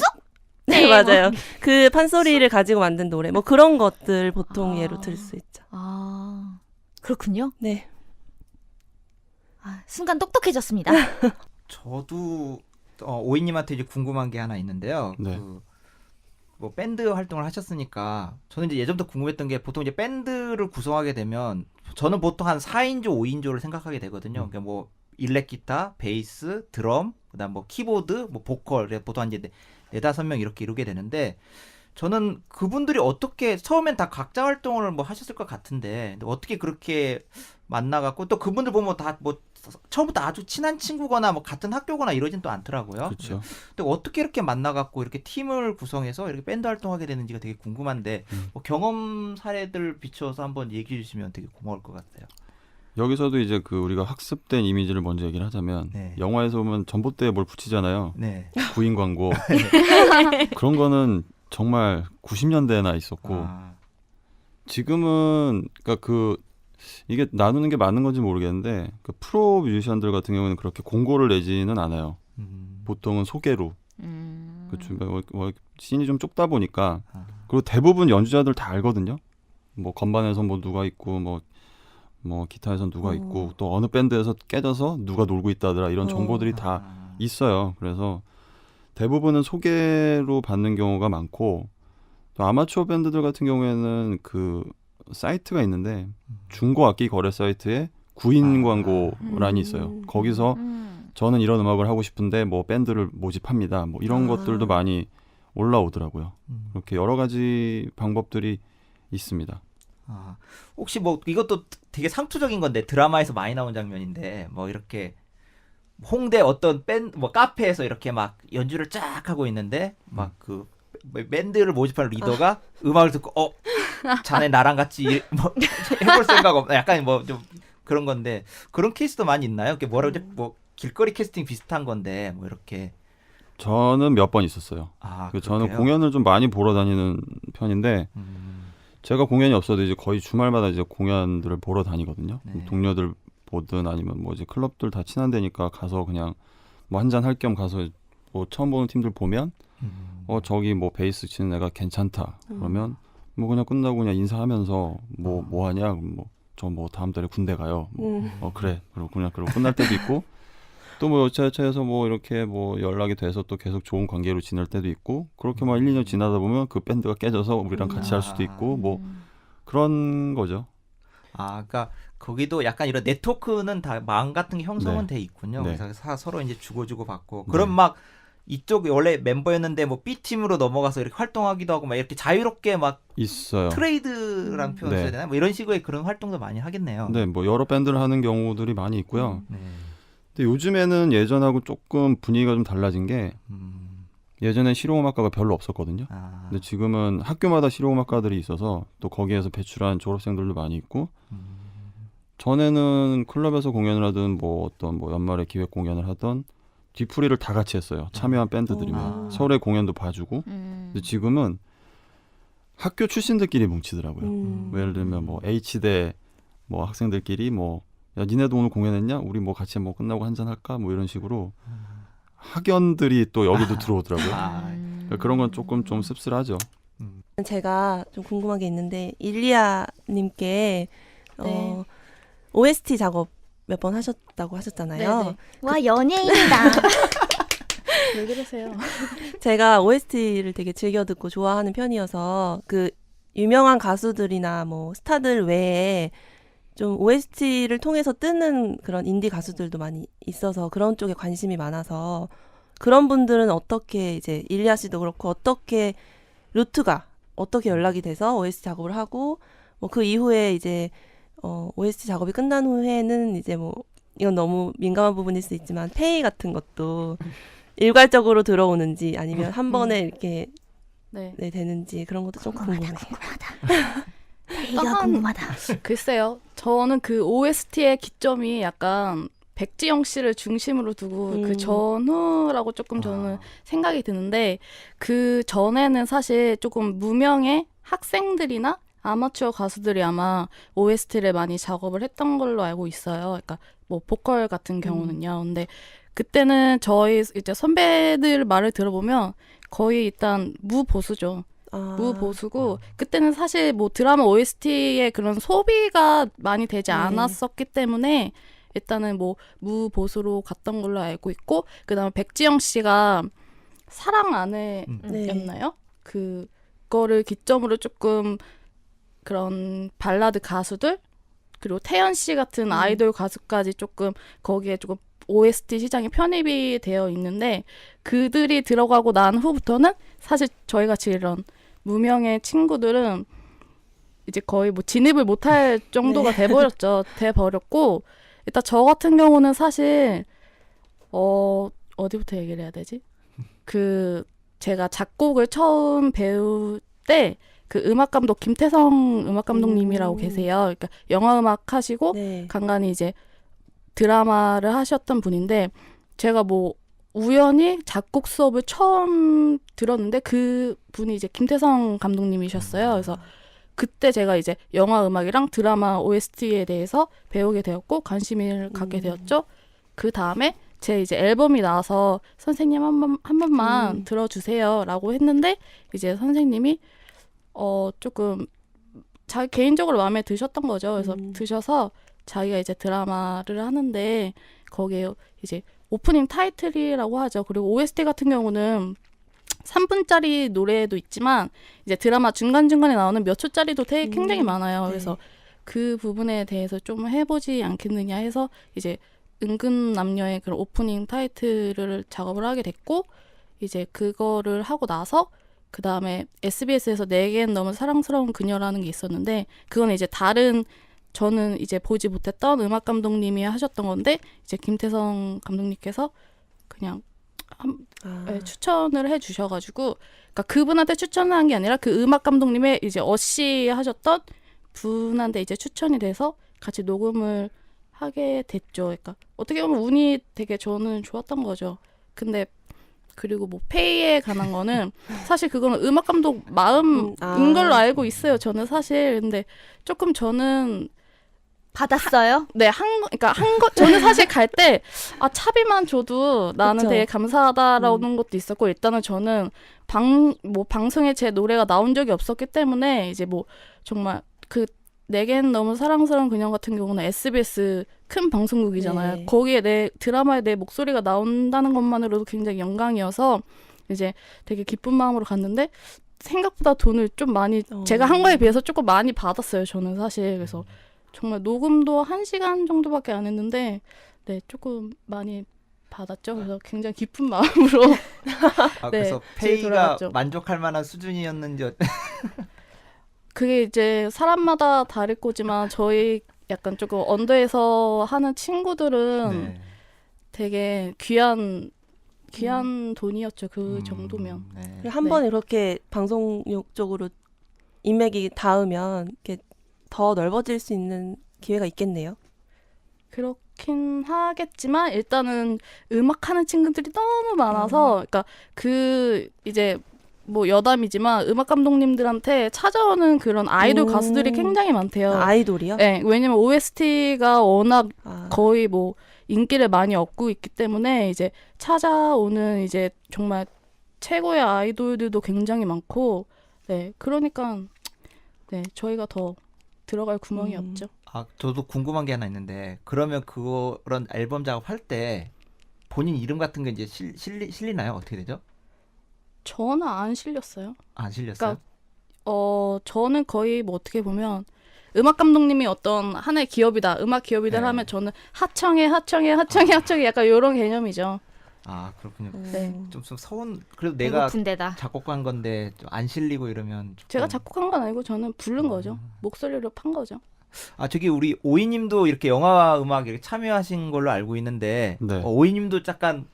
네, 네, 맞아요. 그 판소리를 가지고 만든 노래 뭐 그런 것들 보통 예로 들 수 있죠. 그렇군요. 네. 순간 똑똑해졌습니다. 저도 오이님한테 이제 궁금한 게 하나 있는데요. 네. 뭐 밴드 활동을 하셨으니까 저는 이제 예전부터 궁금했던 게 보통 이제 밴드를 구성하게 되면 저는 보통 한 4인조, 5인조를 생각하게 되거든요. 그러니까 뭐 일렉 기타, 베이스, 드럼, 그다음 뭐 키보드, 뭐 보컬, 보통 한 이제 4-5명 이렇게 이루게 되는데 저는 그분들이 어떻게 처음엔 다 각자 활동을 뭐 하셨을 것 같은데 어떻게 그렇게 만나갖고 또 그분들 보면 다 뭐 처음부터 아주 친한 친구거나 뭐 같은 학교거나 이러진 또 않더라고요. 그렇죠. 근데 어떻게 이렇게 만나갖고 이렇게 팀을 구성해서 이렇게 밴드 활동하게 되는지가 되게 궁금한데 뭐 경험 사례들 비춰서 한번 얘기해 주시면 되게 고마울 것 같아요. 여기서도 이제 그 우리가 학습된 이미지를 먼저 얘기를 하자면 네. 영화에서 보면 전봇대에 뭘 붙이잖아요. 네. 구인 광고. 그런 거는 정말 90년대나 있었고 지금은 그러니까 이게 나누는 게 맞는 건지 모르겠는데 그 프로 뮤지션들 같은 경우는 그렇게 공고를 내지는 않아요. 보통은 소개로. 그렇죠. 씬이 좀 좁다 보니까 그리고 대부분 연주자들 다 알거든요. 뭐 건반에서 뭐 누가 있고 뭐 기타에서 누가 있고 또 어느 밴드에서 깨져서 누가 놀고 있다더라 이런 정보들이 다 있어요. 그래서 대부분은 소개로 받는 경우가 많고 또 아마추어 밴드들 같은 경우에는 그 사이트가 있는데 중고 악기 거래 사이트에 구인 광고란이 있어요. 거기서 저는 이런 음악을 하고 싶은데 뭐 밴드를 모집합니다. 뭐 이런 것들도 많이 올라오더라고요. 그렇게 여러 가지 방법들이 있습니다. 혹시 뭐 이것도 되게 상투적인 건데 드라마에서 많이 나온 장면인데 뭐 이렇게 홍대 어떤 뭐 카페에서 이렇게 막 연주를 쫙 하고 있는데 막 그 밴드를 모집할 리더가 음악을 듣고 자네 나랑 같이 뭐 해볼 생각 없나 약간 뭐 좀 그런 건데 그런 케이스도 많이 있나요? 이렇게 뭐라 그러지? 뭐 길거리 캐스팅 비슷한 건데 뭐 이렇게 저는 몇 번 있었어요. 저는 공연을 좀 많이 보러 다니는 편인데 제가 공연이 없어도 이제 거의 주말마다 이제 공연들을 보러 다니거든요. 네. 동료들 보든 아니면 뭐 이제 클럽들 다 친한 데니까 가서 그냥 뭐 한잔 할 겸 가서 뭐 처음 보는 팀들 보면 저기 뭐 베이스 치는 애가 괜찮다. 그러면 뭐 그냥 끝나고 그냥 인사하면서 뭐 하냐? 저 뭐 다음 달에 군대 가요. 그래. 그리고 끝날 때도 있고 또 뭐 여차여차해서 뭐 이렇게 뭐 연락이 돼서 또 계속 좋은 관계로 지낼 때도 있고 그렇게 막 1-2년 지나다 보면 그 밴드가 깨져서 우리랑 같이 할 수도 있고 뭐 그런 거죠. 그러니까 거기도 약간 이런 네트워크는 다 마음 같은 게 형성은 돼 있군요. 네. 그래서 서로 이제 주고주고 받고 그럼 막 이쪽 원래 멤버였는데 뭐 B 팀으로 넘어가서 이렇게 활동하기도 하고 막 이렇게 자유롭게 막 있어요. 트레이드랑 표현 써야 되나? 뭐 이런 식의 그런 활동도 많이 하겠네요. 네, 뭐 여러 밴드를 하는 경우들이 많이 있고요. 네. 근데 요즘에는 예전하고 조금 분위기가 좀 달라진 게 예전엔 실용음악과가 별로 없었거든요. 아, 근데 지금은 학교마다 실용음악과들이 있어서 또 거기에서 배출한 졸업생들도 많이 있고 전에는 클럽에서 공연을 하든 뭐 어떤 뭐 연말에 기획 공연을 하던 뒤풀이를 다 같이 했어요. 참여한 밴드들이면 아. 서울의 공연도 봐주고. 근데 지금은 학교 출신들끼리 뭉치더라고요. 뭐 예를 들면 뭐 H대 뭐 학생들끼리 뭐 야 니네도 오늘 공연했냐? 우리 뭐 같이 뭐 끝나고 한잔 할까? 뭐 이런 식으로 학연들이 또 여기도 들어오더라고요. 아, 그러니까 그런 건 조금 좀 씁쓸하죠. 제가 좀 궁금한 게 있는데 일리아님께 네. OST 작업 몇 번 하셨다고 하셨잖아요. 네네. 와 연예인이다. 왜 그러세요? 제가 OST를 되게 즐겨 듣고 좋아하는 편이어서 그 유명한 가수들이나 뭐 스타들 외에 좀 OST를 통해서 뜨는 그런 인디 가수들도 많이 있어서 그런 쪽에 관심이 많아서 그런 분들은 어떻게 이제 일리아 씨도 그렇고 어떻게 루트가 어떻게 연락이 돼서 OST 작업을 하고 뭐 그 이후에 이제 OST 작업이 끝난 후에는 이제 뭐 이건 너무 민감한 부분일 수 있지만 페이 같은 것도 일괄적으로 들어오는지 아니면 한 번에 이렇게 네. 네, 되는지 그런 것도 좀 궁금해요. 이가 궁금하다. 글쎄요. 저는 그 OST의 기점이 약간 백지영 씨를 중심으로 두고 그 전후라고 조금 저는 생각이 드는데 그 전에는 사실 조금 무명의 학생들이나 아마추어 가수들이 아마 OST를 많이 작업을 했던 걸로 알고 있어요. 그러니까 뭐 보컬 같은 경우는요. 근데 그때는 저희 이제 선배들 말을 들어보면 거의 일단 무보수죠. 무보수고 그때는 사실 뭐 드라마 OST의 그런 소비가 많이 되지 않았었기 때문에 일단은 뭐 무보수로 갔던 걸로 알고 있고 그다음에 백지영 씨가 사랑 안에였나요? 그거를 기점으로 조금 그런 발라드 가수들 그리고 태연 씨 같은 아이돌 가수까지 조금 거기에 조금 OST 시장에 편입이 되어 있는데 그들이 들어가고 난 후부터는 사실 저희 같이 이런 무명의 친구들은 이제 거의 뭐 진입을 못할 정도가 돼버렸고 일단 저 같은 경우는 사실 어디부터 얘기를 해야 되지? 그 제가 작곡을 처음 배울 때 그 음악 감독 김태성 음악 감독님이라고 계세요. 그러니까 영화 음악 하시고 네. 간간히 이제 드라마를 하셨던 분인데 제가 뭐 우연히 작곡 수업을 처음 들었는데 그 분이 이제 김태성 감독님이셨어요. 그래서 그때 제가 이제 영화 음악이랑 드라마 OST에 대해서 배우게 되었고 관심을 갖게 되었죠. 그 다음에 제 이제 앨범이 나와서 선생님 한 번만 들어주세요라고 했는데 이제 선생님이 조금 자기 개인적으로 마음에 드셨던 거죠. 그래서 드셔서 자기가 이제 드라마를 하는데 거기에 이제 오프닝 타이틀이라고 하죠. 그리고 OST 같은 경우는 3분짜리 노래도 있지만 이제 드라마 중간중간에 나오는 몇 초짜리도 되게 굉장히 많아요. 그래서 그 부분에 대해서 좀 해보지 않겠느냐 해서 이제 은근 남녀의 그런 오프닝 타이틀을 작업을 하게 됐고 이제 그거를 하고 나서 그 다음에 SBS에서 내겐 너무 사랑스러운 그녀라는 게 있었는데 그건 이제 다른 저는 이제 보지 못했던 음악 감독님이 하셨던 건데 이제 김태성 감독님께서 그냥 추천을 해주셔가지고 그러니까 그분한테 추천을 한 게 아니라 그 음악 감독님의 이제 어시 하셨던 분한테 이제 추천이 돼서 같이 녹음을 하게 됐죠. 그러니까 어떻게 보면 운이 되게 저는 좋았던 거죠. 근데 그리고 뭐 페이에 관한 거는 사실 그거는 음악 감독 마음인 걸로 알고 있어요. 저는 사실 근데 조금 저는 받았어요? 네, 그러니까 저는 사실 갈 때 차비만 줘도 나는 그쵸. 되게 감사하다라는 것도 있었고 일단은 저는 방송에 제 노래가 나온 적이 없었기 때문에 이제 뭐 정말 그 내겐 너무 사랑스러운 그녀 같은 경우는 SBS 큰 방송국이잖아요. 네. 거기에 드라마에 내 목소리가 나온다는 것만으로도 굉장히 영광이어서 이제 되게 기쁜 마음으로 갔는데 생각보다 돈을 좀 많이 제가 한 거에 비해서 조금 많이 받았어요. 저는 사실 그래서 정말 녹음도 1시간 정도밖에 안 했는데 네 조금 많이 받았죠. 그래서 굉장히 기쁜 마음으로 그래서 집에 페이가 돌아갔죠. 만족할 만한 수준이었는지 그게 이제 사람마다 다를 거지만 저희 약간 조금 언더에서 하는 친구들은 네. 되게 귀한 귀한 돈이었죠. 그 정도면. 네. 그리고 한 번 이렇게 방송용 쪽으로 인맥이 닿으면 이렇게 더 넓어질 수 있는 기회가 있겠네요. 그렇긴 하겠지만 일단은 음악하는 친구들이 너무 많아서 그러니까 그 이제 뭐 여담이지만 음악 감독님들한테 찾아오는 그런 아이돌 가수들이 굉장히 많대요. 아이돌이요? 네, 왜냐면 OST가 워낙 아, 거의 뭐 인기를 많이 얻고 있기 때문에 이제 찾아오는 이제 정말 최고의 아이돌들도 굉장히 많고, 네, 그러니까 네, 저희가 더 들어갈 구멍이 없죠. 아, 저도 궁금한 게 하나 있는데 그러면 그런 앨범 작업할 때 본인 이름 같은 게 이제 실리나요? 어떻게 되죠? 저는 안 실렸어요. 안 실렸어요? 그러니까 저는 거의 뭐 어떻게 보면 음악 감독님이 어떤 하나의 기업이다, 음악 기업이다 네. 하면 저는 하청에 약간 이런 개념이죠. 아, 그렇군요. 네. 좀 그래도 내가 배고픈데다. 작곡한 건데 좀 안 실리고 이러면 조금... 제가 작곡한 건 아니고 저는 부른 거죠. 목소리로 판 거죠. 아, 저기 우리 오이님도 이렇게 영화 음악 이렇게 참여하신 걸로 알고 있는데 네. 오이님도 약간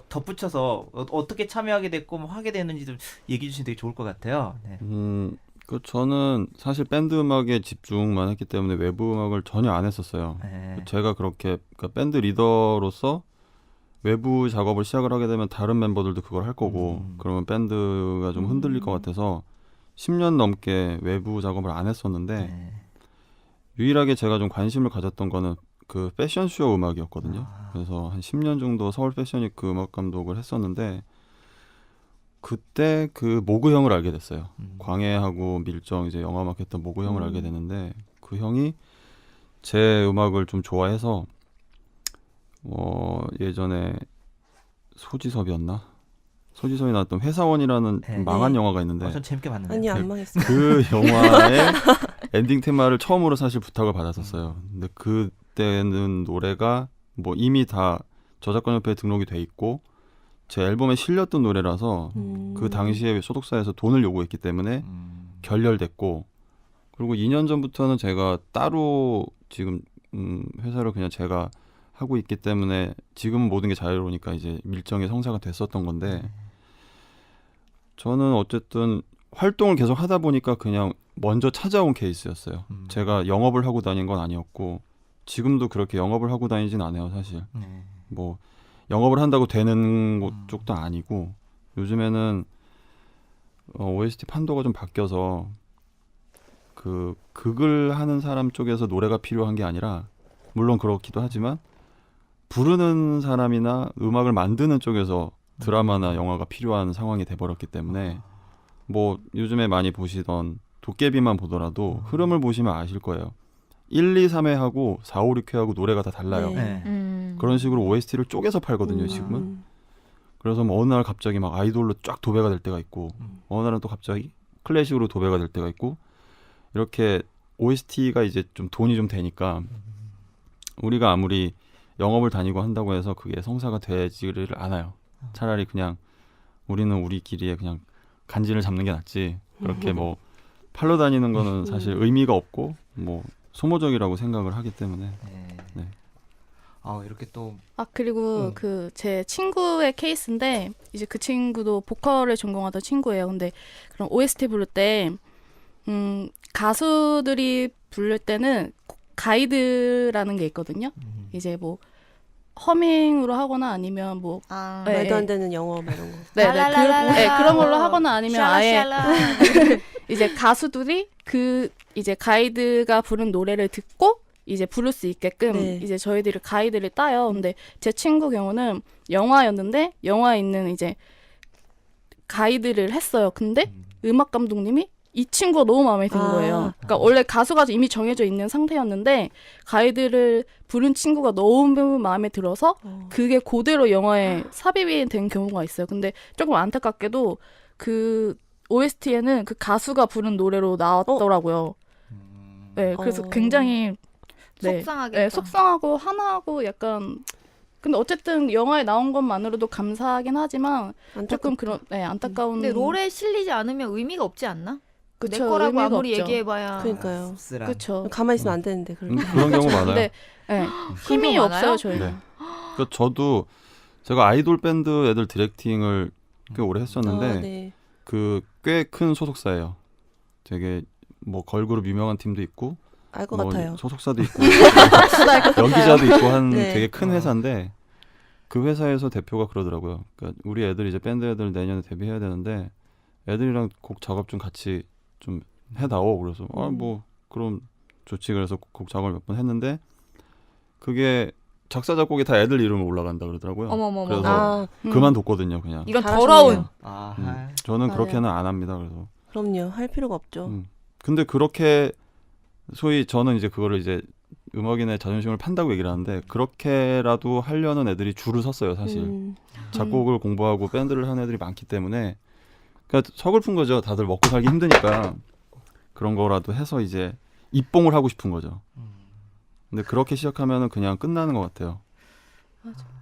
덧붙여서 어떻게 참여하게 됐고 뭐 하게 됐는지 좀 얘기해 주시면 되게 좋을 것 같아요. 네. 저는 사실 밴드 음악에 집중만 했기 때문에 외부 음악을 전혀 안 했었어요. 네. 제가 그러니까 밴드 리더로서 외부 작업을 시작을 하게 되면 다른 멤버들도 그걸 할 거고 그러면 밴드가 좀 흔들릴 것 같아서 10년 넘게 외부 작업을 안 했었는데 네. 유일하게 제가 좀 관심을 가졌던 거는 그 패션쇼 음악이었거든요. 그래서 한 10년 정도 서울 패션위크 음악 감독을 했었는데 그때 그 모그 형을 알게 됐어요. 광해하고 밀정 이제 영화 음악 했던 모그 형을 알게 됐는데 그 형이 제 음악을 좀 좋아해서 예전에 소지섭이 나왔던 회사원이라는 네. 좀 망한 네. 영화가 있는데 전 재밌게 봤는데. 아니요, 안 망했어요. 그 영화의 엔딩 테마를 처음으로 사실 부탁을 받았었어요. 근데 그때는 노래가 뭐 이미 다 저작권협회에 등록이 돼 있고 제 앨범에 실렸던 노래라서 그 당시에 소속사에서 돈을 요구했기 때문에 결렬됐고 그리고 2년 전부터는 제가 따로 지금 회사를 그냥 제가 하고 있기 때문에 지금 모든 게 자유로우니까 이제 밀정의 성사가 됐었던 건데 저는 어쨌든 활동을 계속 하다 보니까 그냥 먼저 찾아온 케이스였어요. 제가 영업을 하고 다닌 건 아니었고 지금도 그렇게 영업을 하고 다니진 않아요, 사실. 네. 뭐 영업을 한다고 되는 쪽도 아니고 요즘에는 OST 판도가 좀 바뀌어서 그 극을 하는 사람 쪽에서 노래가 필요한 게 아니라 물론 그렇기도 하지만 부르는 사람이나 음악을 만드는 쪽에서 드라마나 영화가 필요한 상황이 돼버렸기 때문에 뭐 요즘에 많이 보시던 도깨비만 보더라도 흐름을 보시면 아실 거예요. 1, 2, 3회하고 4, 5, 6회하고 노래가 다 달라요. 네. 그런 식으로 OST를 쪼개서 팔거든요, 지금은. 그래서 뭐 어느 날 갑자기 막 아이돌로 쫙 도배가 될 때가 있고 어느 날은 또 갑자기 클래식으로 도배가 될 때가 있고 이렇게 OST가 이제 좀 돈이 좀 되니까 우리가 아무리 영업을 다니고 한다고 해서 그게 성사가 되지를 않아요. 차라리 그냥 우리는 우리끼리에 그냥 간지를 잡는 게 낫지 그렇게 뭐 팔러 다니는 거는 사실 의미가 없고 뭐 소모적이라고 생각을 하기 때문에 네. 이렇게 또 그리고 그 제 친구의 케이스인데 이제 그 친구도 보컬을 전공하던 친구예요. 근데 그런 OST 부를 때 가수들이 부를 때는 가이드라는 게 있거든요. 이제 뭐 허밍으로 하거나 아니면 뭐 네, 말도 안 되는 영어 뭐 이런 거. 그런 걸로 하거나 아니면 아예 샬라샬라. 이제 가수들이 그 이제 가이드가 부른 노래를 듣고 이제 부를 수 있게끔 네. 이제 저희들이 가이드를 따요. 근데 제 친구 경우는 영화였는데 영화에 있는 이제 가이드를 했어요. 근데 음악 감독님이 이 친구가 너무 마음에 든 거예요. 그러니까 원래 가수가 이미 정해져 있는 상태였는데 가이드를 부른 친구가 너무 마음에 들어서 그게 그대로 영화에 삽입이 된 경우가 있어요. 근데 조금 안타깝게도 그 OST에는 그 가수가 부른 노래로 나왔더라고요. 네, 그래서 굉장히 속상하겠다. 속상하고 화나고 약간 근데 어쨌든 영화에 나온 것만으로도 감사하긴 하지만 조금 그런 안타까운. 근데 롤에 실리지 않으면 의미가 없지 않나? 내 그쵸, 거라고 의미가 아무리 없죠. 얘기해봐야. 그러니까요. 그렇죠. 가만히 있으면 안 되는데 그렇게. 그런 경우 많아요. 근데 힘이 경우 없어요 많아요? 저희는. 네. 그러니까 저도 제가 아이돌 밴드 애들 디렉팅을 꽤 오래 했었는데 네. 그 꽤 큰 소속사예요. 되게 뭐 걸그룹 유명한 팀도 있고 알 것 뭐 같아요. 소속사도 있고 연기자도 있고 한 네. 되게 큰 회사인데 그 회사에서 대표가 그러더라고요. 그러니까 우리 애들 이제 밴드 애들 내년에 데뷔해야 되는데 애들이랑 곡 작업 좀 같이 좀 해다오. 그래서 뭐 그럼 좋지. 그래서 곡 작업을 몇 번 했는데 그게 작사 작곡이 다 애들 이름으로 올라간다 그러더라고요. 어머머머. 그래서 아, 그만뒀거든요, 그냥. 이런 잘하셨네요. 더러운. 아, 저는 맞아요. 그렇게는 안 합니다. 그래서. 그럼요. 할 필요가 없죠. 근데 그렇게 소위 저는 이제 그거를 이제 음악인의 자존심을 판다고 얘기를 하는데 그렇게라도 하려는 애들이 줄을 섰어요, 사실. 작곡을 공부하고 밴드를 하는 애들이 많기 때문에 그러니까 서글픈 거죠. 다들 먹고 살기 힘드니까 그런 거라도 해서 이제 입봉을 하고 싶은 거죠. 근데 그렇게 시작하면은 그냥 끝나는 것 같아요.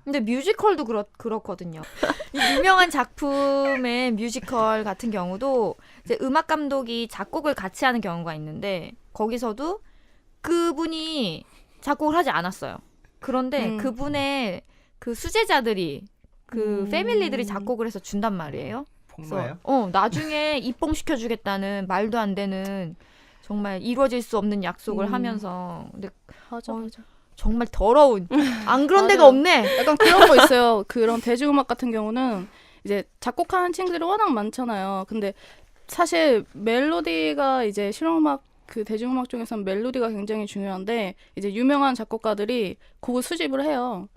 근데 뮤지컬도 그렇거든요. 이 유명한 작품의 뮤지컬 같은 경우도 이제 음악 감독이 작곡을 같이 하는 경우가 있는데 거기서도 그분이 작곡을 하지 않았어요. 그런데 그분의 그 수제자들이 그 패밀리들이 작곡을 해서 준단 말이에요. 폭로예요? 나중에 입봉시켜주겠다는 말도 안 되는 정말 이루어질 수 없는 약속을 하면서 근데 맞아, 맞아. 정말 더러운 안 그런 데가 맞아요. 없네. 약간 그런 거 있어요. 그런 대중음악 같은 경우는 이제 작곡하는 친구들이 워낙 많잖아요. 근데 사실 멜로디가 이제 실용음악 그 대중음악 중에서는 멜로디가 굉장히 중요한데 이제 유명한 작곡가들이 곡을 수집을 해요.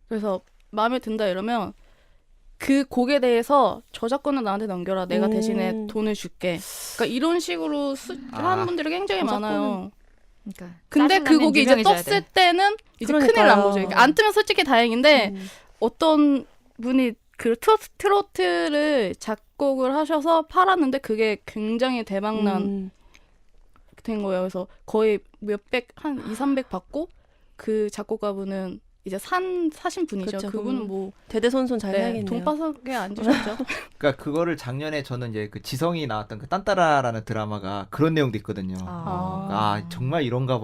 그래서 마음에 든다 이러면 그 곡에 대해서 저작권은 나한테 넘겨라. 내가 대신에 돈을 줄게. 그러니까 이런 식으로 하는 분들이 굉장히 많아요. 그러니까 근데 그 곡이 이제 떴을 때는 이제 큰일 난 그러니까요. 거죠. 그러니까 안 뜨면 솔직히 다행인데 어떤 분이 그 트로트를 작곡을 하셔서 팔았는데 그게 굉장히 대박난 된 거예요. 그래서 거의 몇백, 한 2, 300 받고 그 작곡가분은 이제 사신 분이죠. 그렇죠. 그분은 뭐 대대손손 잘 해야겠네요. 돈바석에 앉으셨죠. 그러니까 그거를 작년에 저는 이제 그 지성이 나왔던 그 딴따라라는 드라마가 그런 내용도 있거든요. 정말 이런가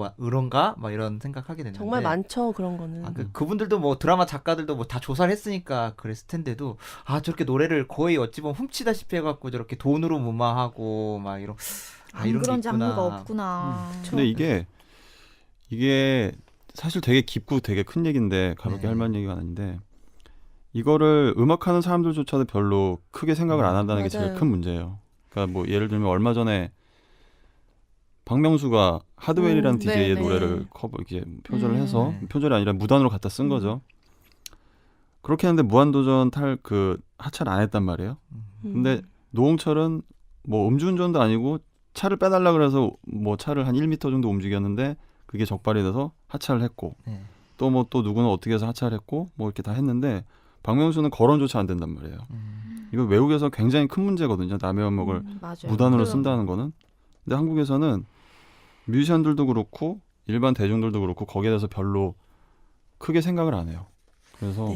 막 이런 생각하게 됐는데 정말 많죠 그런 거는. 그분들도 뭐 드라마 작가들도 뭐 다 조사를 했으니까 그랬을 텐데도 저렇게 노래를 거의 어찌 보면 훔치다시피 해갖고 저렇게 돈으로 무마하고 막 이런 이런 그런 게 있구나. 장르가 없구나. 근데 이게 사실 되게 깊고 되게 큰 얘기인데 가볍게 할 만한 얘기가 아닌데 이거를 음악하는 사람들조차도 별로 크게 생각을 안 한다는 게 제일 맞아요. 큰 문제예요. 그러니까 뭐 예를 들면 얼마 전에 박명수가 하드웰이라는 DJ의 네, 노래를 이렇게 표절을 해서 표절이 아니라 무단으로 갖다 쓴 거죠. 그렇게 했는데 무한도전 하차를 안 했단 말이에요. 근데 노홍철은 뭐 음주운전도 아니고 차를 빼달라 그래서 뭐 차를 한 1m 정도 움직였는데 그게 적발이 돼서 하차를 했고 또 누구는 어떻게 해서 하차를 했고 뭐 이렇게 다 했는데 박명수는 거론조차 안 된단 말이에요. 이거 외국에서 굉장히 큰 문제거든요. 남의 음악을 맞아요. 무단으로 쓴다는 거는. 근데 한국에서는 뮤지션들도 그렇고 일반 대중들도 그렇고 거기에 대해서 별로 크게 생각을 안 해요. 그래서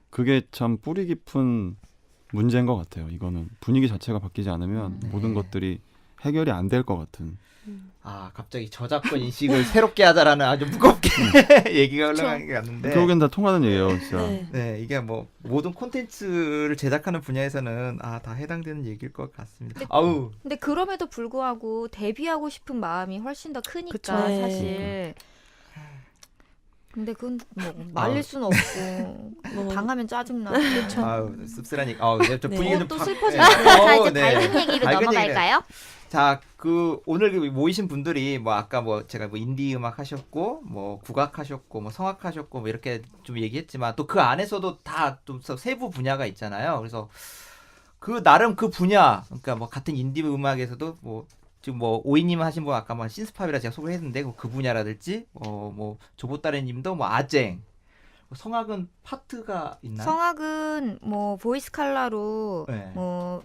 그게 참 뿌리 깊은 문제인 것 같아요. 이거는 분위기 자체가 바뀌지 않으면 모든 것들이 해결이 안 될 것 같은. 갑자기 저작권 인식을 새롭게 하자라는 아주 무겁게 얘기가 흘러가는 게 같는데 결국엔 다 통하는 얘기예요, 진짜. 네, 이게 뭐 모든 콘텐츠를 제작하는 분야에서는 다 해당되는 얘기일 것 같습니다. 근데 그럼에도 불구하고 데뷔하고 싶은 마음이 훨씬 더 크니까 그쵸. 사실. 근데 그건 뭐 말릴 수는 없고 뭐 당하면 짜증나. 씁쓸하니까. 저 분위기 좀 또 바- 슬퍼지네. 자, 이제 밝은 얘기로 넘어갈까요? 자, 오늘 모이신 분들이 뭐 아까 뭐 제가 뭐 인디 음악 하셨고 뭐 국악 하셨고 뭐 성악 하셨고 뭐 이렇게 좀 얘기했지만 또 그 안에서도 다 좀 세부 분야가 있잖아요. 그래서 그 나름 그 분야, 그러니까 뭐 같은 인디 음악에서도 뭐 지금 뭐 오이님 하신 분 아까 뭐 신스팝이라 제가 소개를 했는데 그 분야라든지 뭐 조보따레님도 뭐 아쟁, 성악은 파트가 있나요? 성악은 뭐 보이스 칼라로 네. 뭐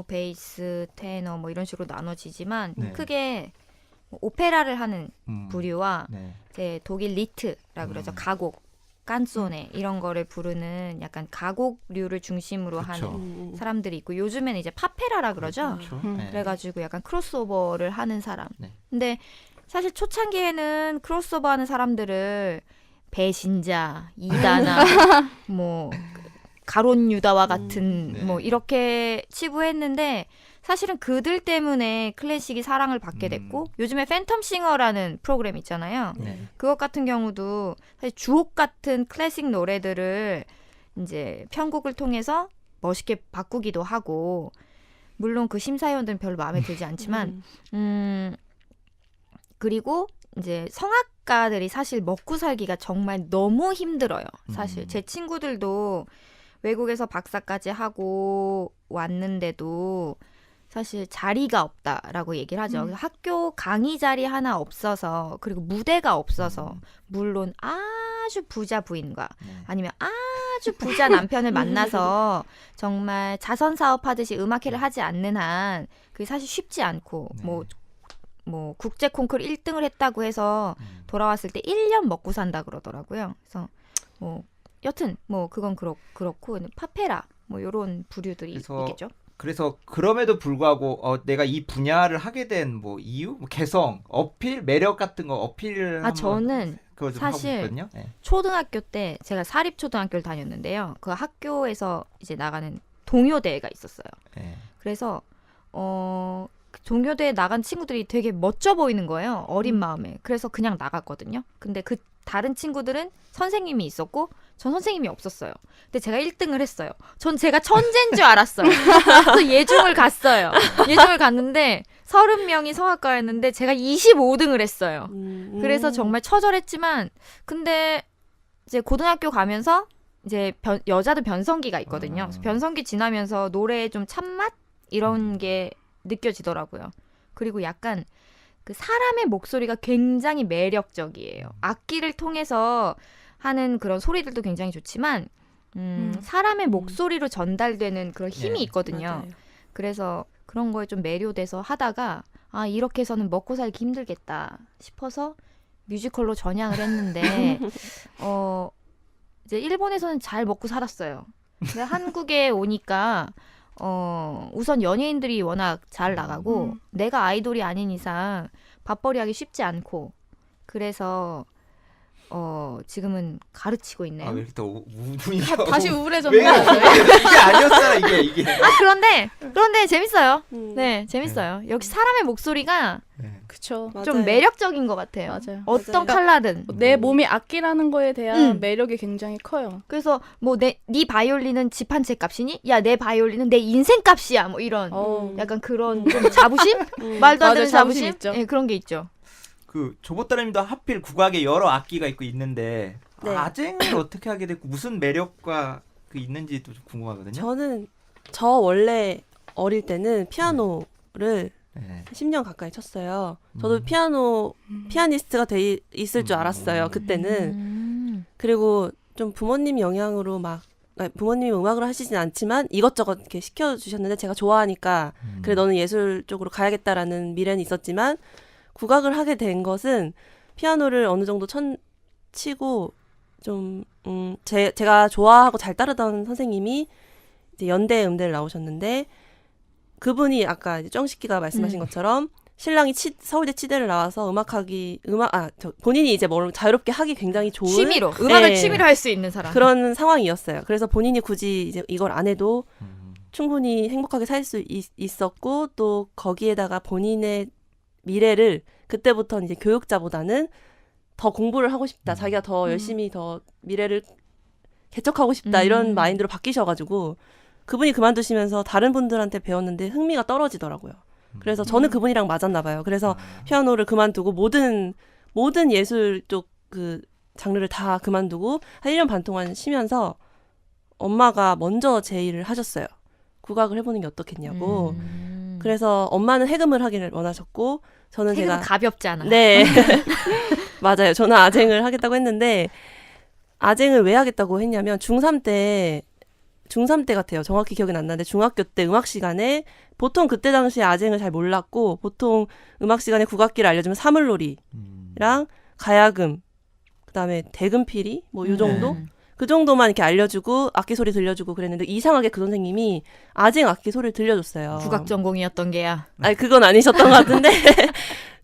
베이스, 테너 뭐 이런 식으로 나눠지지만 네. 크게 뭐 오페라를 하는 부류와 네. 이제 독일 리트라 그러죠. 가곡, 깐소네 이런 거를 부르는 약간 가곡류를 중심으로 그쵸. 하는 사람들이 있고 요즘에는 이제 파페라라 그러죠. 그렇죠. 네. 그래가지고 약간 크로스오버를 하는 사람. 네. 근데 사실 초창기에는 크로스오버 하는 사람들을 배신자, 이단아, 뭐 가론 유다와 같은 네. 뭐 이렇게 치부했는데 사실은 그들 때문에 클래식이 사랑을 받게 됐고 요즘에 팬텀싱어라는 프로그램 있잖아요. 네. 그것 같은 경우도 사실 주옥 같은 클래식 노래들을 이제 편곡을 통해서 멋있게 바꾸기도 하고 물론 그 심사위원들은 별로 마음에 들지 않지만 그리고 이제 성악가들이 사실 먹고 살기가 정말 너무 힘들어요. 사실 제 친구들도 외국에서 박사까지 하고 왔는데도 사실 자리가 없다라고 얘기를 하죠. 학교 강의 자리 하나 없어서 그리고 무대가 없어서 물론 아주 부자 부인과 아니면 아주 부자 남편을 만나서 정말 자선 사업하듯이 음악회를 하지 않는 한 그게 사실 쉽지 않고 뭐 국제 콩쿠르 1등을 했다고 해서 돌아왔을 때 1년 먹고 산다 그러더라고요. 그래서 뭐 여튼 뭐 그건 그렇고 파페라 뭐 요런 부류들이 그래서 있겠죠. 그래서 그럼에도 불구하고 내가 이 분야를 하게 된 뭐 이유, 뭐 개성, 어필, 매력 같은 거 어필을 한번 저는 그거 좀 사실 하고 싶거든요. 네. 초등학교 때 제가 사립초등학교를 다녔는데요. 그 학교에서 이제 나가는 동요대회가 있었어요. 네. 그래서 그 동요대회 나간 친구들이 되게 멋져 보이는 거예요. 어린 마음에. 그래서 그냥 나갔거든요. 근데 그 다른 친구들은 선생님이 있었고 전 선생님이 없었어요. 근데 제가 1등을 했어요. 전 제가 천재인 줄 알았어요. 그래서 예중을 갔어요. 예중을 갔는데 30명이 성악가였는데 제가 25등을 했어요. 그래서 정말 처절했지만 근데 이제 고등학교 가면서 이제 여자들 변성기가 있거든요. 그래서 변성기 지나면서 노래의 좀 참맛 이런 게 느껴지더라고요. 그리고 약간 그 사람의 목소리가 굉장히 매력적이에요. 악기를 통해서 하는 그런 소리들도 굉장히 좋지만 사람의 목소리로 전달되는 그런 힘이 네, 있거든요. 맞아요. 그래서 그런 거에 좀 매료돼서 하다가 아 이렇게 해서는 먹고 살기 힘들겠다 싶어서 뮤지컬로 전향을 했는데 이제 일본에서는 잘 먹고 살았어요. 근데 한국에 오니까 우선 연예인들이 워낙 잘 나가고 내가 아이돌이 아닌 이상 밥벌이하기 쉽지 않고 그래서 지금은 가르치고 있네요. 왜 이렇게 또 분위기가 다시 왜 우울해졌나요? 이게 아니었잖아 이게. 그런데 재밌어요. 음. 네, 재밌어요. 역시 사람의 목소리가 그쵸. 좀 매력적인 것 같아요. 맞아요. 어떤 맞아요. 칼라든. 내 몸이 악기라는 거에 대한 매력이 굉장히 커요. 그래서 뭐 네 바이올린은 집 한 채 값이니? 야, 내 바이올린은 내 인생 값이야. 뭐 이런 약간 그런 좀 자부심? 말도 안 맞아요. 되는 자부심 자부심? 있죠. 네, 그런 게 있죠. 그 조보따님도 하필 국악에 여러 악기가 있고 있는데 네. 아쟁을 어떻게 하게 됐고 무슨 매력과 그 있는지도 좀 궁금하거든요. 저 원래 어릴 때는 피아노를 네. 10년 가까이 쳤어요. 저도 피아노 피아니스트가 돼 있을 줄 알았어요. 그때는. 그리고 좀 부모님 영향으로 막 부모님이 음악을 하시진 않지만 이것저것 이렇게 시켜주셨는데 제가 좋아하니까 그래 너는 예술 쪽으로 가야겠다라는 미래는 있었지만 국악을 하게 된 것은 피아노를 어느 정도 치고 좀 제가 좋아하고 잘 따르던 선생님이 이제 연대 음대를 나오셨는데 그분이 아까 이제 정식기가 말씀하신 것처럼 신랑이 서울대 치대를 나와서 본인이 이제 뭘 자유롭게 하기 굉장히 좋은 취미로 음악을 네, 취미로 할 수 있는 사람. 그런 상황이었어요. 그래서 본인이 굳이 이제 이걸 안 해도 충분히 행복하게 살 수 있었고 또 거기에다가 본인의 미래를 그때부터 이제 교육자보다는 더 공부를 하고 싶다. 자기가 더 열심히 더 미래를 개척하고 싶다. 이런 마인드로 바뀌셔가지고 그분이 그만두시면서 다른 분들한테 배웠는데 흥미가 떨어지더라고요. 그래서 저는 그분이랑 맞았나 봐요. 그래서 피아노를 그만두고 모든 예술 쪽 그 장르를 다 그만두고 한 1년 반 동안 쉬면서 엄마가 먼저 제의를 하셨어요. 국악을 해보는 게 어떻겠냐고. 그래서 엄마는 해금을 하기를 원하셨고 저는 되게 제가 가볍지 않아. 네. 맞아요. 저는 아쟁을 하겠다고 했는데 아쟁을 왜 하겠다고 했냐면 중3 때 같아요. 정확히 기억은 안 나는데 중학교 때 음악 시간에 보통 그때 당시에 아쟁을 잘 몰랐고 보통 음악 시간에 국악기를 알려주면 사물놀이랑 가야금 그다음에 대금피리 뭐 요 정도? 그 정도만 이렇게 알려주고 악기 소리 들려주고 그랬는데 이상하게 그 선생님이 아쟁 악기 소리를 들려줬어요. 국악 전공이었던 게야. 아니 그건 아니셨던 것 같은데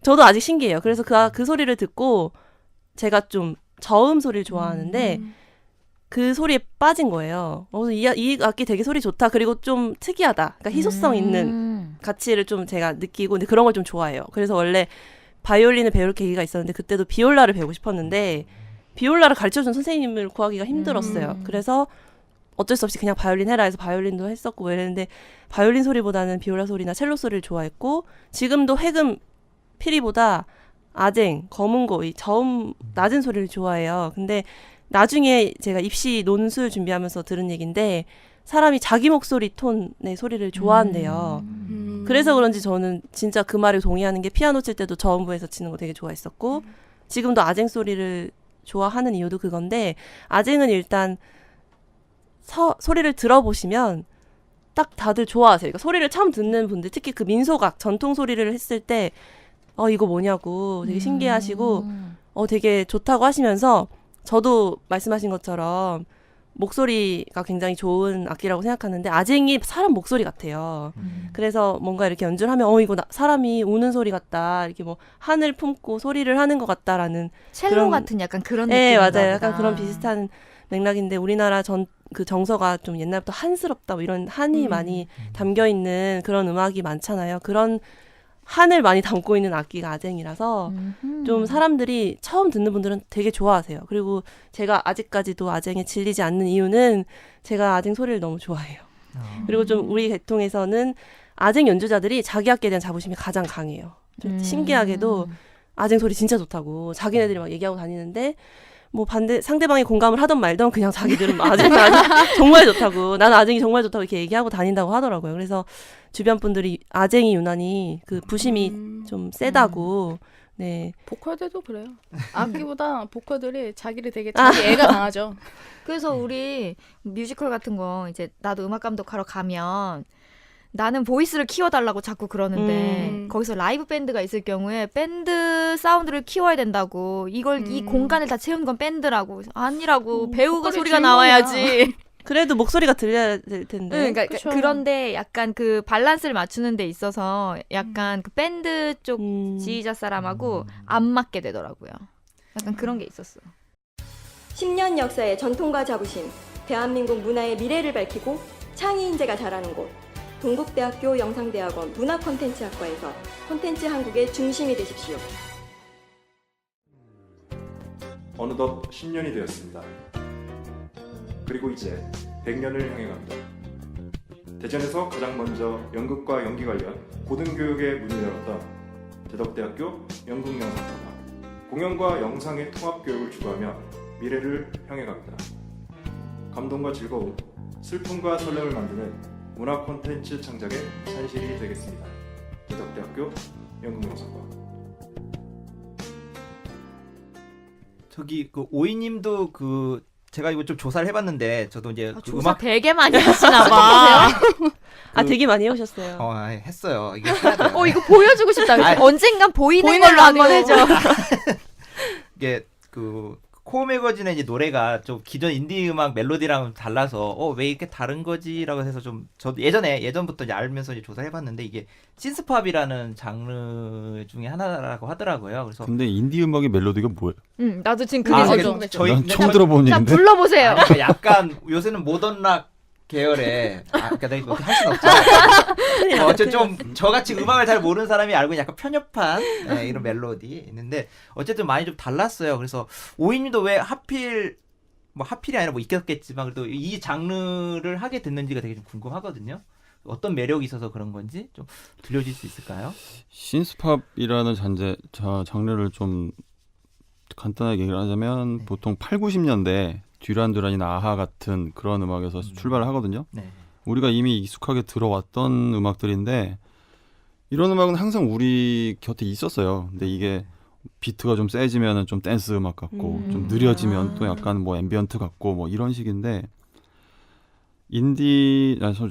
저도 아직 신기해요. 그래서 그 소리를 듣고 제가 좀 저음 소리를 좋아하는데 그 소리에 빠진 거예요. 그래서 이 악기 되게 소리 좋다. 그리고 좀 특이하다. 그러니까 희소성 있는 가치를 좀 제가 느끼고 근데 그런 걸 좀 좋아해요. 그래서 원래 바이올린을 배울 계기가 있었는데 그때도 비올라를 배우고 싶었는데 비올라를 가르쳐준 선생님을 구하기가 힘들었어요. 그래서 어쩔 수 없이 그냥 바이올린 해라 해서 바이올린도 했었고 뭐 이랬는데 바이올린 소리보다는 비올라 소리나 첼로 소리를 좋아했고 지금도 회금 피리보다 아쟁, 검은고 이 저음 낮은 소리를 좋아해요. 근데 나중에 제가 입시 논술 준비하면서 들은 얘기인데 사람이 자기 목소리 톤의 소리를 좋아한대요. 그래서 그런지 저는 진짜 그 말에 동의하는 게 피아노 칠 때도 저음부에서 치는 거 되게 좋아했었고 지금도 아쟁 소리를 좋아하는 이유도 그건데 아쟁은 일단 소리를 들어보시면 딱 다들 좋아하세요. 그러니까 소리를 처음 듣는 분들 특히 그 민소각 전통 소리를 했을 때 이거 뭐냐고 되게 신기해하시고 되게 좋다고 하시면서 저도 말씀하신 것처럼 목소리가 굉장히 좋은 악기라고 생각하는데 아쟁이 사람 목소리 같아요. 그래서 뭔가 이렇게 연주를 하면 이거 사람이 우는 소리 같다. 이렇게 뭐 하늘 품고 소리를 하는 것 같다라는 첼로 그런- 같은 약간 그런 네, 느낌인가 맞아요. 보다. 약간 그런 비슷한 맥락인데 우리나라 그 정서가 좀 옛날부터 한스럽다 뭐 이런 한이 많이 담겨 있는 그런 음악이 많잖아요. 그런 한을 많이 담고 있는 악기가 아쟁이라서 좀 사람들이 처음 듣는 분들은 되게 좋아하세요. 그리고 제가 아직까지도 아쟁에 질리지 않는 이유는 제가 아쟁 소리를 너무 좋아해요. 그리고 좀 우리 계통에서는 아쟁 연주자들이 자기 악기에 대한 자부심이 가장 강해요. 좀 신기하게도 아쟁 소리 진짜 좋다고 자기네들이 막 얘기하고 다니는데 뭐 상대방이 공감을 하던 말던 그냥 자기들은 아쟁이 정말 좋다고 나는 아쟁이 정말 좋다고 이렇게 얘기하고 다닌다고 하더라고요. 그래서 주변 분들이 아쟁이 유난히 그 부심이 좀 세다고 네. 보컬들도 그래요. 악기보다 보컬들이 자기 애가 강하죠. 그래서 우리 뮤지컬 같은 거 이제 나도 음악 감독하러 가면 나는 보이스를 키워달라고 자꾸 그러는데 거기서 라이브 밴드가 있을 경우에 밴드 사운드를 키워야 된다고 이걸 이 공간을 다 채운 건 밴드라고 아니라고 배우가 보컬이 소리가 주인공이야. 나와야지. 그래도 목소리가 들려야 될 텐데. 그러니까 그쵸. 그런데 약간 그 밸런스를 맞추는 데 있어서 약간 그 밴드 쪽 지휘자 사람하고 안 맞게 되더라고요. 약간 그런 게 있었어. 10년 역사의 전통과 자부심, 대한민국 문화의 미래를 밝히고 창의 인재가 자라는 곳, 동국대학교 영상대학원 문화콘텐츠학과에서 콘텐츠 한국의 중심이 되십시오. 어느덧 10년이 되었습니다. 그리고 이제 100년을 향해 갑니다. 대전에서 가장 먼저 연극과 연기 관련 고등교육의 문을 열었던 대덕대학교 연극영상학과, 공연과 영상의 통합교육을 추구하며 미래를 향해 갑니다. 감동과 즐거움, 슬픔과 설렘을 만드는 문화 콘텐츠 창작의 산실이 되겠습니다. 대덕대학교 연극영상과. 저기 그 오이님도 제가 이거 좀 조사를 해봤는데 저도 이제 그 조사 되게 많이 하시나 봐. 되게 많이 해오셨어요. 했어요. 이게 해야 돼요. 이거 보여주고 싶다. 아니, 언젠간 보이는 보이는 걸로 한번 해줘. 이게 코어 매거진의 이제 노래가 좀 기존 인디 음악 멜로디랑 달라서 왜 이렇게 다른 거지라고 해서 좀 저도 예전부터 이제 알면서 이제 조사를 해봤는데 이게 신스팝이라는 장르 중에 하나라고 하더라고요. 그래서 근데 인디 음악의 멜로디가 뭐예요? 나도 지금 그게 맞아. 난 처음 들어본 자 얘기인데. 불러보세요. 그러니까 약간 요새는 모던 락 계열의 그러니까 내가 이거 할 순 없죠. 어쨌든 좀 저같이 음악을 잘 모르는 사람이 알고 있는 약간 편협한 이런 멜로디 있는데 어쨌든 많이 좀 달랐어요. 그래서 오이님도 왜 하필이 아니라 뭐 있겠지만 그래도 이 장르를 하게 됐는지가 되게 좀 궁금하거든요. 어떤 매력이 있어서 그런 건지 좀 들려줄 수 있을까요? 신스팝이라는 장르를 좀 간단하게 얘기를 하자면 보통 8, 90년대 듀란 듀란이나 아하 같은 그런 음악에서 출발을 하거든요. 네. 우리가 이미 익숙하게 들어왔던 음악들인데 이런 음악은 항상 우리 곁에 있었어요. 근데 이게 비트가 좀 세지면 좀 댄스 음악 같고 좀 느려지면 또 약간 뭐 앰비언트 같고 뭐 이런 식인데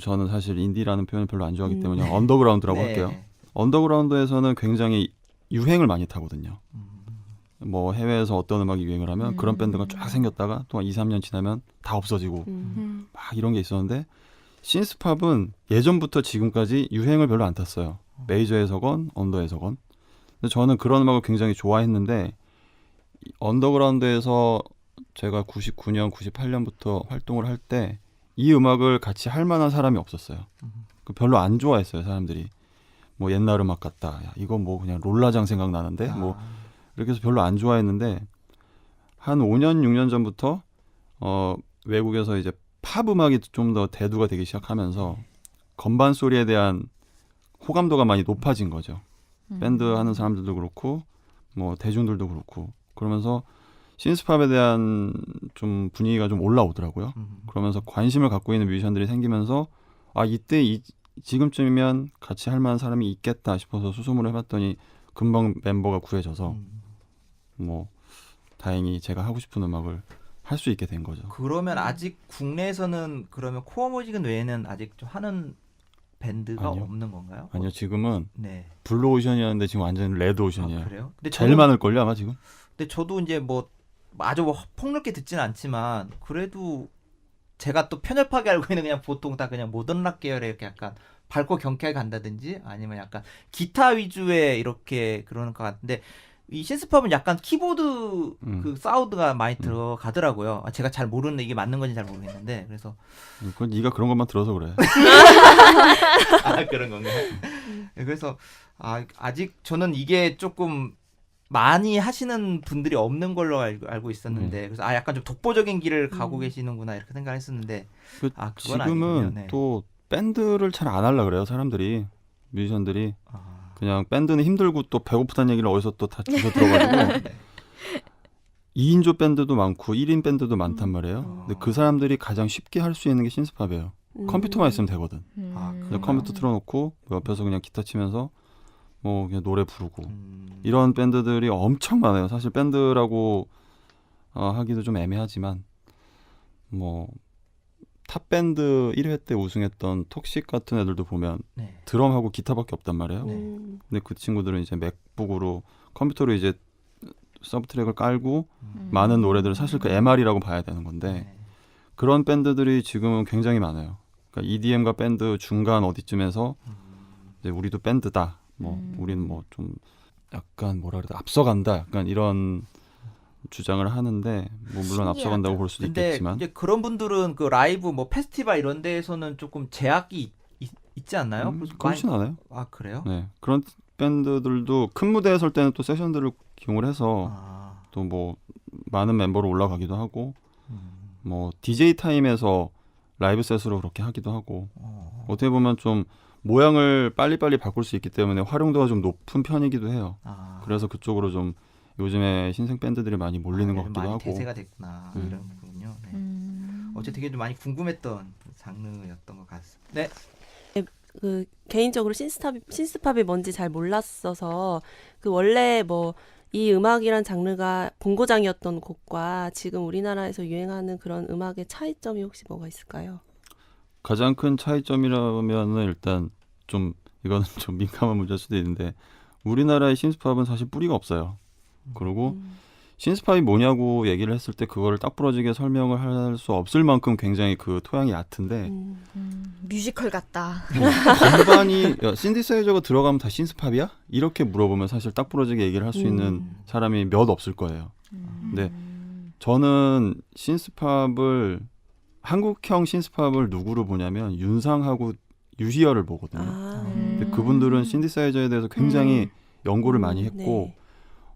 저는 사실 인디라는 표현을 별로 안 좋아하기 때문에 그냥 언더그라운드라고 할게요. 언더그라운드에서는 굉장히 유행을 많이 타거든요. 뭐 해외에서 어떤 음악이 유행을 하면 그런 밴드가 쫙 생겼다가 또 2, 3년 지나면 다 없어지고 막 이런 게 있었는데 신스팝은 예전부터 지금까지 유행을 별로 안 탔어요. 메이저에서건 언더에서건. 근데 저는 그런 음악을 굉장히 좋아했는데 언더그라운드에서 제가 99년, 98년부터 활동을 할 때 이 음악을 같이 할 만한 사람이 없었어요. 별로 안 좋아했어요, 사람들이. 뭐 옛날 음악 같다. 야, 이거 뭐 그냥 롤라장 생각나는데 뭐 이렇게 해서 별로 안 좋아했는데 한 5년, 6년 전부터 외국에서 이제 팝 음악이 좀 더 대두가 되기 시작하면서 건반 소리에 대한 호감도가 많이 높아진 거죠. 밴드 하는 사람들도 그렇고 뭐 대중들도 그렇고 그러면서 신스팝에 대한 좀 분위기가 좀 올라오더라고요. 그러면서 관심을 갖고 있는 뮤지션들이 생기면서 아 이때 지금쯤이면 같이 할 만한 사람이 있겠다 싶어서 수소문을 해봤더니 금방 멤버가 구해져서 뭐 다행히 제가 하고 싶은 음악을 할 수 있게 된 거죠. 그러면 아직 국내에서는 그러면 코어 뮤직은 외에는 아직 좀 하는 밴드가 아니요. 없는 건가요? 아니요 지금은 네. 블루 오션이었는데 지금 완전 레드 오션이에요. 아, 그래요? 근데 제일 많을걸요 아마 지금? 근데 저도 이제 뭐 아주 뭐 폭넓게 듣지는 않지만 그래도 제가 또 편협하게 알고 있는 그냥 보통 다 그냥 모던 락 계열의 이렇게 약간 밝고 경쾌하게 간다든지 아니면 약간 기타 위주의 이렇게 그러는 것 같은데 이 신스팝은 약간 키보드 그 사운드가 많이 들어가더라고요. 제가 잘 모르는 이게 맞는 건지 잘 모르겠는데 그래서 그건 네가 그런 것만 들어서 그래. 아 그런 건가요? 그래서 아직 저는 이게 조금 많이 하시는 분들이 없는 걸로 알고 있었는데 그래서 약간 좀 독보적인 길을 가고 계시는구나 이렇게 생각했었는데 그건 지금은 아니군요. 네. 또 밴드를 잘 안 하려 그래요 사람들이 뮤지션들이 그냥 밴드는 힘들고 또 배고프다는 얘기를 어디서 또 다 주워 들어가지고 2인조 밴드도 많고 1인 밴드도 많단 말이에요. 근데 그 사람들이 가장 쉽게 할 수 있는 게 신스팝이에요. 컴퓨터만 있으면 되거든. 그냥 컴퓨터 틀어놓고 옆에서 그냥 기타 치면서 뭐 그냥 노래 부르고 이런 밴드들이 엄청 많아요. 사실 밴드라고 하기도 좀 애매하지만 뭐 탑밴드 1회 때 우승했던 톡식 같은 애들도 보면 네. 드럼하고 기타밖에 없단 말이에요. 네. 근데 그 친구들은 이제 맥북으로 컴퓨터로 이제 서브트랙을 깔고 많은 노래들을 사실 그 MR이라고 봐야 되는 건데 네. 그런 밴드들이 지금은 굉장히 많아요. 그러니까 EDM과 밴드 중간 어디쯤에서 이제 우리도 밴드다. 뭐 우리는 뭐 좀 약간 뭐라 그래야 돼 앞서간다. 약간 이런 주장을 하는데 뭐 물론 앞서간다고 볼 수도 근데 있겠지만 이제 그런 분들은 그 라이브 뭐 페스티벌 이런 데에서는 조금 제약이 있지 않나요? 그렇진 않아요. 아 그래요? 네 그런 밴드들도 큰 무대에 설 때는 또 세션들을 기용을 해서 또 뭐 많은 멤버로 올라가기도 하고 뭐 DJ 타임에서 라이브 셋으로 그렇게 하기도 하고 어떻게 보면 좀 모양을 빨리빨리 바꿀 수 있기 때문에 활용도가 좀 높은 편이기도 해요. 그래서 그쪽으로 좀 요즘에 신생 밴드들이 많이 몰리는 것 같기도 많이 하고 대세가 됐구나 이런 거군요. 네. 어쨌든 되게 좀 많이 궁금했던 장르였던 것 같습니다. 네. 그 개인적으로 신스팝이 뭔지 잘 몰랐어서 그 원래 뭐 이 음악이란 장르가 본고장이었던 곡과 지금 우리나라에서 유행하는 그런 음악의 차이점이 혹시 뭐가 있을까요? 가장 큰 차이점이라면은 일단 좀 이거는 좀 민감한 문제일 수도 있는데 우리나라의 신스팝은 사실 뿌리가 없어요. 그리고 신스팝이 뭐냐고 얘기를 했을 때 그거를 딱 부러지게 설명을 할 수 없을 만큼 굉장히 그 토양이 얕은데 뮤지컬 같다. 건반이 신디사이저가 들어가면 다 신스팝이야? 이렇게 물어보면 사실 딱 부러지게 얘기를 할 수 있는 사람이 몇 없을 거예요. 근데 저는 신스팝을 한국형 신스팝을 누구로 보냐면 윤상하고 유희열을 보거든요. 근데 그분들은 신디사이저에 대해서 굉장히 연구를 많이 했고 네.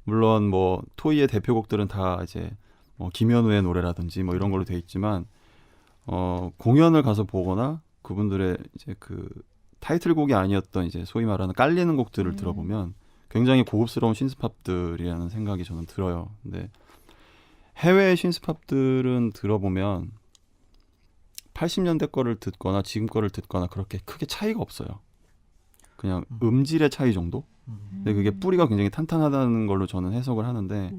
물론 뭐 토이의 대표곡들은 다 이제 뭐 김현우의 노래라든지 뭐 이런 걸로 돼 있지만 공연을 가서 보거나 그분들의 이제 그 타이틀곡이 아니었던 이제 소위 말하는 깔리는 곡들을 들어보면 굉장히 고급스러운 신스팝들이라는 생각이 저는 들어요. 근데 해외 신스팝들은 들어보면 80년대 거를 듣거나 지금 거를 듣거나 그렇게 크게 차이가 없어요. 그냥 음질의 차이 정도? 근데 그게 뿌리가 굉장히 탄탄하다는 걸로 저는 해석을 하는데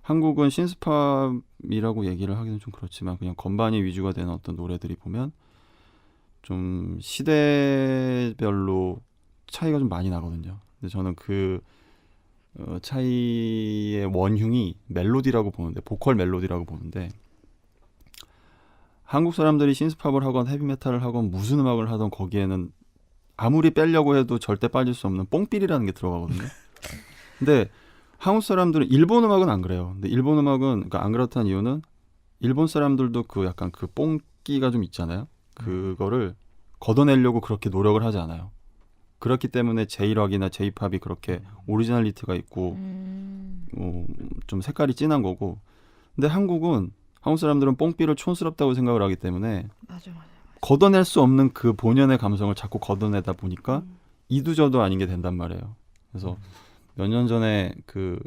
한국은 신스팝이라고 얘기를 하기는 좀 그렇지만 그냥 건반이 위주가 되는 어떤 노래들이 보면 좀 시대별로 차이가 좀 많이 나거든요. 근데 저는 그 차이의 원흉이 멜로디라고 보는데 보컬 멜로디라고 보는데 한국 사람들이 신스팝을 하건 헤비메탈을 하건 무슨 음악을 하던 거기에는 아무리 빼려고 해도 절대 빠질 수 없는 뽕삘이라는 게 들어가거든요. 근데 한국 사람들은 일본 음악은 안 그래요. 근데 일본 음악은 그러니까 안 그렇다는 이유는 일본 사람들도 그 약간 그 뽕기가 좀 있잖아요. 그거를 걷어내려고 그렇게 노력을 하지 않아요. 그렇기 때문에 J-락이나 J-팝이 그렇게 오리지널리티가 있고 좀 색깔이 진한 거고. 근데 한국 사람들은 뽕삐를 촌스럽다고 생각을 하기 때문에 맞아. 걷어낼 수 없는 그 본연의 감성을 자꾸 걷어내다 보니까 이두저도 아닌 게 된단 말이에요. 그래서 몇 년 전에 그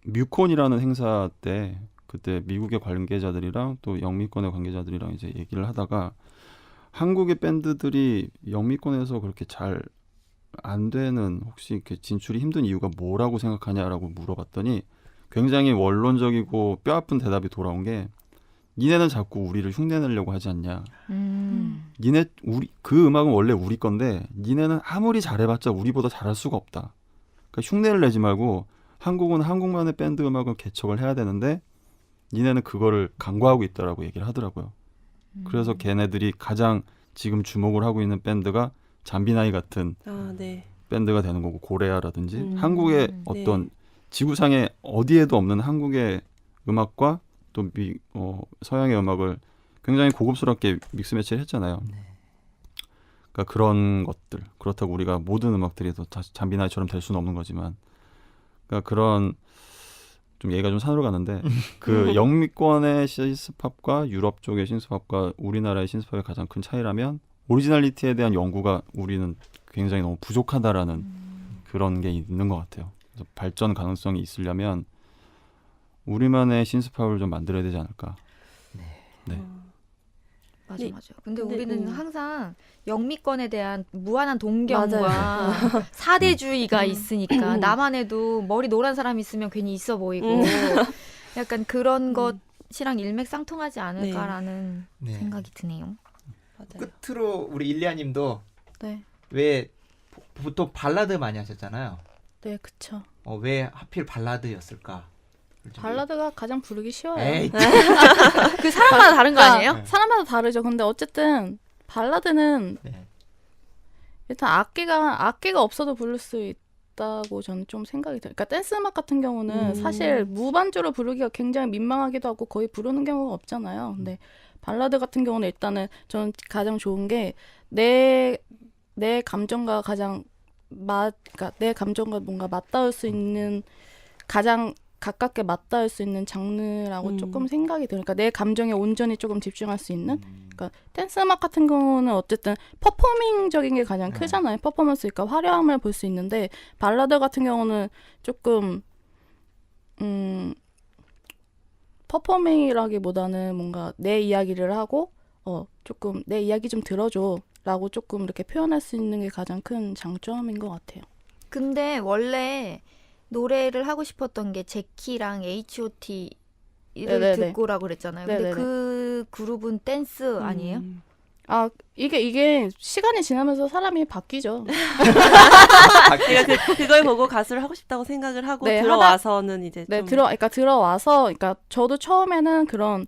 뮤콘이라는 행사 때 그때 미국의 관계자들이랑 또 영미권의 관계자들이랑 이제 얘기를 하다가 한국의 밴드들이 영미권에서 그렇게 잘 안 되는 혹시 이렇게 진출이 힘든 이유가 뭐라고 생각하냐라고 물어봤더니 굉장히 원론적이고 뼈아픈 대답이 돌아온 게 니네는 자꾸 우리를 흉내내려고 하지 않냐. 그 음악은 원래 우리 건데 니네는 아무리 잘해봤자 우리보다 잘할 수가 없다. 그러니까 흉내를 내지 말고 한국은 한국만의 밴드 음악을 개척을 해야 되는데 니네는 그거를 강구하고 있다라고 얘기를 하더라고요. 그래서 걔네들이 가장 지금 주목을 하고 있는 밴드가 잠비나이 같은 네. 밴드가 되는 거고 고레아라든지 한국의 어떤 지구상에 어디에도 없는 한국의 음악과 또 서양의 음악을 굉장히 고급스럽게 믹스 매치를 했잖아요. 그러니까 그런 것들. 그렇다고 우리가 모든 음악들이 다 잠비나이처럼 될 수는 없는 거지만 그러니까 그런 좀 얘기가 좀 산으로 가는데 그 영미권의 신스팝과 유럽 쪽의 신스팝과 우리나라의 신스팝의 가장 큰 차이라면 오리지널리티에 대한 연구가 우리는 굉장히 너무 부족하다라는 그런 게 있는 것 같아요. 그래서 발전 가능성이 있으려면 우리만의 신스팝을 좀 만들어야 되지 않을까. 네. 맞아. 네. 근데 근데, 우리는 항상 영미권에 대한 무한한 동경과 맞아요. 사대주의가 있으니까 나만 해도 머리 노란 사람 있으면 괜히 있어 보이고 약간 그런 것이랑 일맥상통하지 않을까라는 네. 생각이 드네요. 맞아요. 끝으로 우리 일리아님도 네, 왜 보통 발라드 많이 하셨잖아요. 네, 그쵸. 왜 하필 발라드였을까? 발라드가 가장 부르기 쉬워요. 에이, 그 사람마다 다른 거 아니에요? 네. 사람마다 다르죠. 근데 어쨌든 발라드는 네. 일단 악기가 없어도 부를 수 있다고 저는 좀 생각이 들어요. 그러니까 댄스 음악 같은 경우는 사실 무반주로 부르기가 굉장히 민망하기도 하고 거의 부르는 경우가 없잖아요. 근데 발라드 같은 경우는 일단은 저는 가장 좋은 게 내 감정과 그러니까 내 감정과 뭔가 맞닿을 수 있는 가장 가깝게 맞닿을 수 있는 장르라고 조금 생각이 들어요. 그러니까 내 감정에 온전히 조금 집중할 수 있는. 그러니까 댄스 음악 같은 경우는 어쨌든 퍼포밍적인 게 가장 크잖아요. 퍼포먼스, 그러니까 화려함을 볼 수 있는데 발라드 같은 경우는 조금 퍼포밍이라기보다는 뭔가 내 이야기를 하고 조금 내 이야기 좀 들어줘라고 조금 이렇게 표현할 수 있는 게 가장 큰 장점인 것 같아요. 근데 원래 노래를 하고 싶었던 게 제키랑 H.O.T를 네네네. 듣고라고 그랬잖아요. 근데 네네네. 그 그룹은 댄스 아니에요? 아, 이게 시간이 지나면서 사람이 바뀌죠. 그러니까 그걸 보고 가수를 하고 싶다고 생각을 하고 네, 들어와서는 이제 네, 좀 그러니까 들어와서, 그러니까 저도 처음에는 그런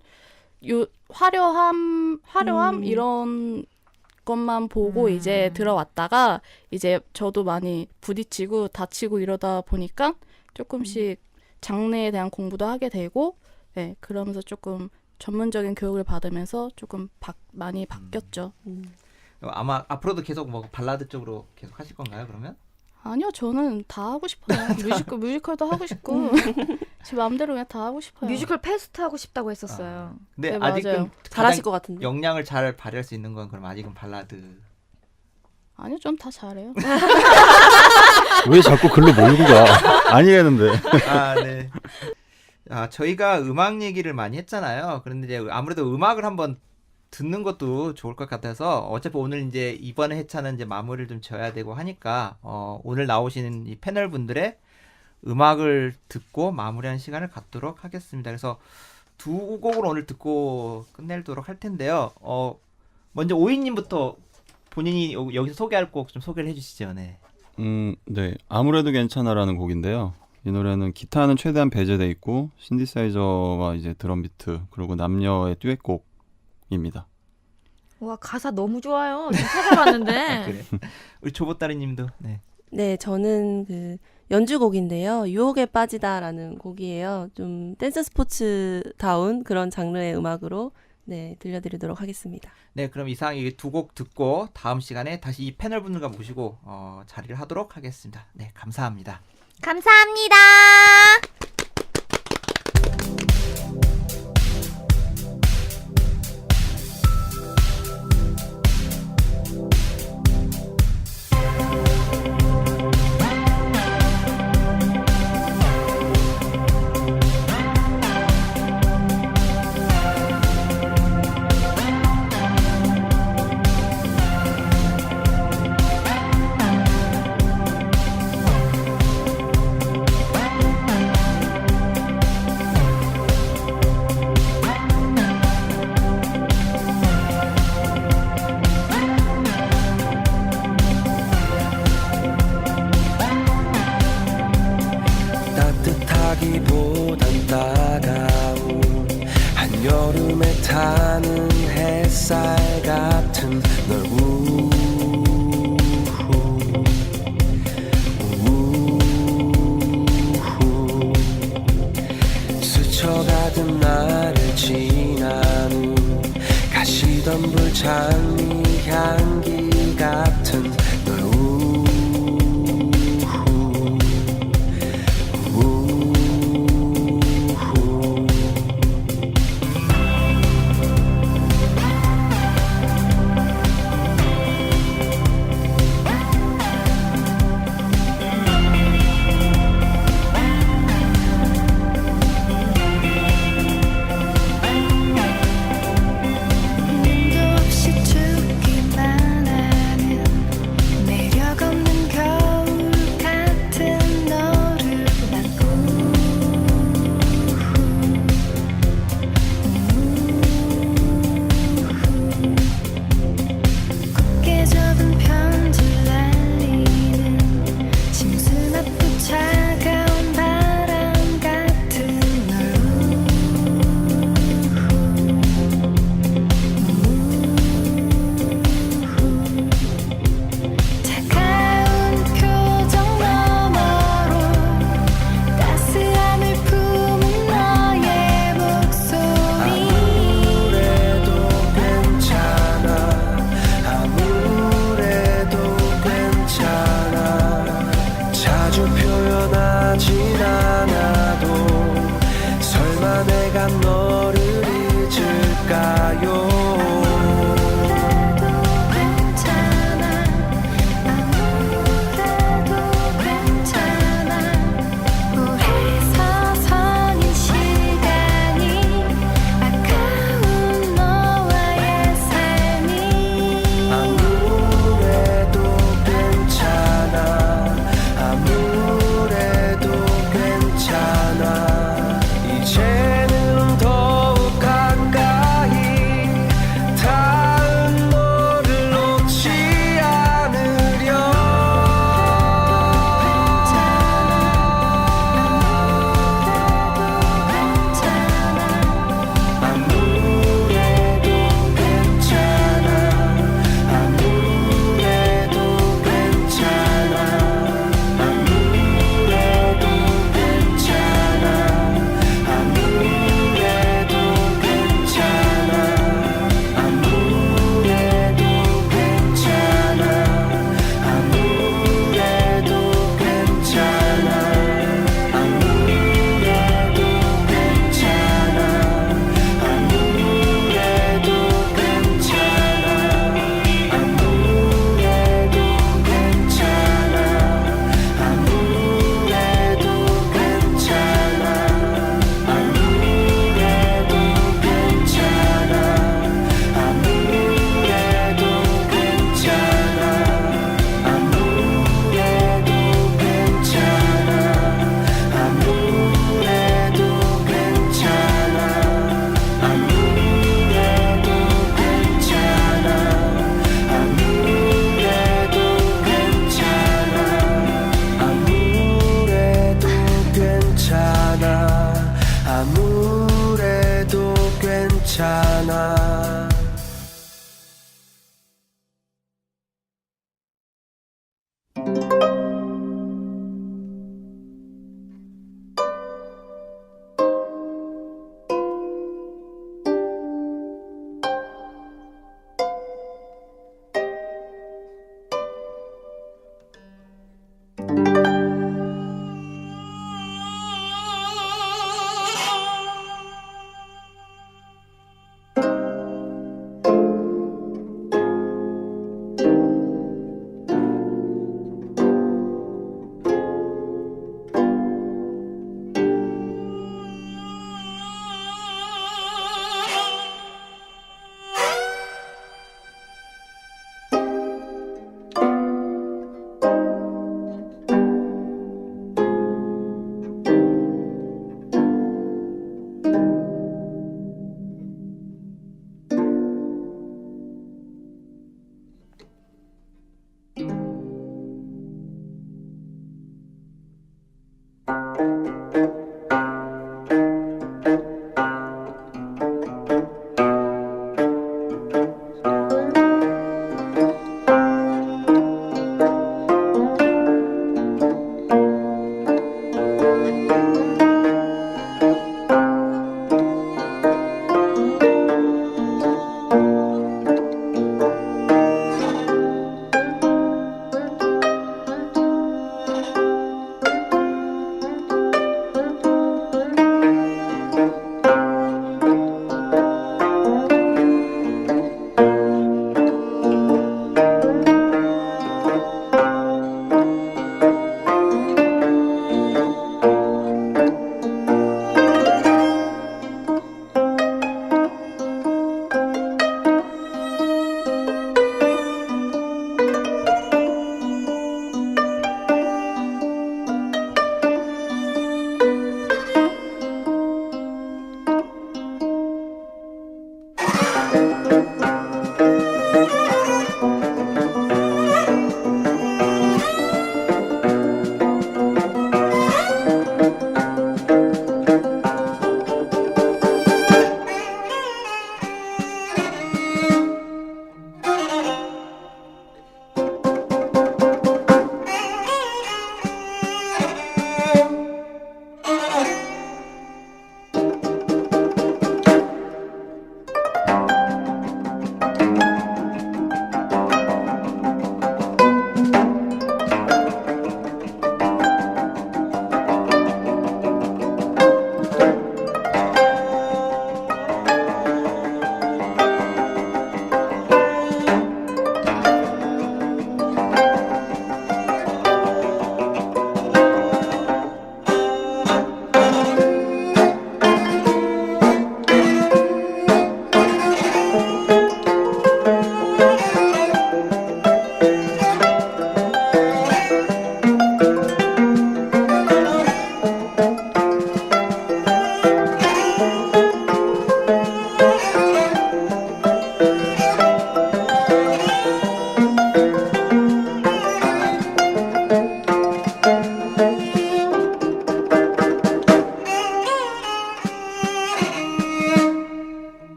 화려함 이런 것만 보고 이제 들어왔다가 이제 저도 많이 부딪히고 다치고 이러다 보니까 조금씩 장르에 대한 공부도 하게 되고, 네, 그러면서 조금 전문적인 교육을 받으면서 조금 많이 바뀌었죠. 아마 앞으로도 계속 발라드 쪽으로 계속 하실 건가요? 그러면? 아니요, 저는 다 하고 싶어요. 뮤지컬도 하고 싶고 제 마음대로 그냥 다 하고 싶어요. 뮤지컬 페스트 하고 싶다고 했었어요. 근데 네, 아직은 맞아요. 잘하실 가장 것 같은데. 역량을 잘 발휘할 수 있는 건 그럼 아직은 발라드. 아니요, 전 다 잘해요. 왜 자꾸 글로 몰고 가? 아니라는데. 네. 저희가 음악 얘기를 많이 했잖아요. 그런데 이제 아무래도 음악을 한번 듣는 것도 좋을 것 같아서 어차피 오늘 이제 이번 회차는 이제 마무리를 좀 지어야 되고 하니까 오늘 나오시는 이 패널 분들의 음악을 듣고 마무리하는 시간을 갖도록 하겠습니다. 그래서 두 곡을 오늘 듣고 끝내도록 할 텐데요. 먼저 오이님부터 본인이 여기서 소개할 곡 좀 소개를 해주시죠. 네. 네. 아무래도 괜찮아라는 곡인데요. 이 노래는 기타는 최대한 배제돼 있고 신디사이저와 이제 드럼 비트 그리고 남녀의 듀엣곡입니다. 와 가사 너무 좋아요. 지금 찾아봤는데 그래. 우리 조보따리님도 네. 네, 저는 그 연주곡인데요. 유혹에 빠지다라는 곡이에요. 좀 댄스 스포츠다운 그런 장르의 음악으로 네, 들려드리도록 하겠습니다. 네, 그럼 이상 이 두 곡 듣고 다음 시간에 다시 이 패널 분들과 모시고 자리를 하도록 하겠습니다. 네, 감사합니다. 감사합니다. 따뜻하기보단 따가운 한여름에 타는 햇살 같은 널 스쳐가던 나를 지난 후 가시덤불 장미 향기 같은 널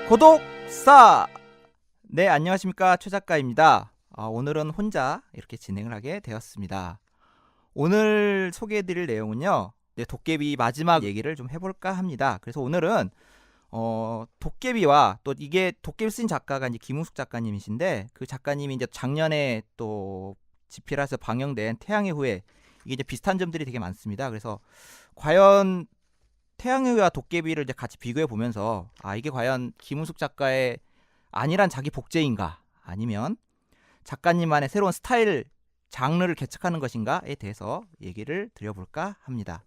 고독사. 네, 안녕하십니까, 최 작가입니다. 오늘은 혼자 이렇게 진행을 하게 되었습니다. 오늘 소개해드릴 내용은요, 도깨비 마지막 얘기를 좀 해볼까 합니다. 그래서 오늘은 도깨비와, 또 이게 도깨비 쓴 작가가 이제 김웅숙 작가님이신데, 그 작가님이 이제 작년에 또 집필해서 방영된 태양의 후예, 이게 이제 비슷한 점들이 되게 많습니다. 그래서 과연 태양의 후예와 도깨비를 이제 같이 비교해 보면서, 이게 과연 김웅숙 작가의 아니란 자기 복제인가, 아니면 작가님만의 새로운 스타일, 장르를 개척하는 것인가에 대해서 얘기를 드려볼까 합니다.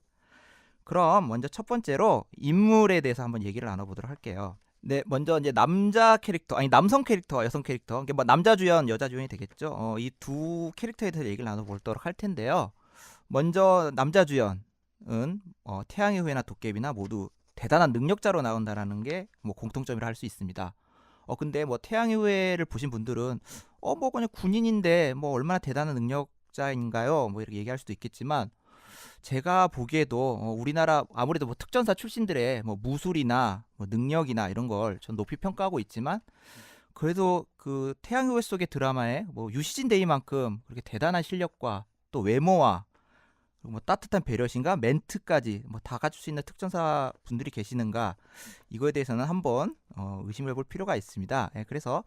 그럼 먼저 첫 번째로 인물에 대해서 한번 얘기를 나눠보도록 할게요. 네, 먼저 이제 남성 캐릭터와 여성 캐릭터, 뭐 남자 주연, 여자 주연이 되겠죠. 이 두 캐릭터에 대해서 얘기를 나눠보도록 할 텐데요. 먼저 남자 주연은 태양의 후예나 도깨비나 모두 대단한 능력자로 나온다라는 게 뭐 공통점이라 할 수 있습니다. 근데 뭐 태양의 후예를 보신 분들은 뭐 그냥 군인인데 뭐 얼마나 대단한 능력자인가요? 뭐 이렇게 얘기할 수도 있겠지만, 제가 보기에도 우리나라 아무래도 뭐 특전사 출신들의 뭐 무술이나 뭐 능력이나 이런 걸 전 높이 평가하고 있지만, 그래도 그 태양의 후예 속의 드라마에 뭐 유시진 대위만큼 그렇게 대단한 실력과 또 외모와 뭐 따뜻한 배려심과 멘트까지 뭐 다 갖출 수 있는 특전사 분들이 계시는가, 이거에 대해서는 한번 의심을 해볼 필요가 있습니다. 그래서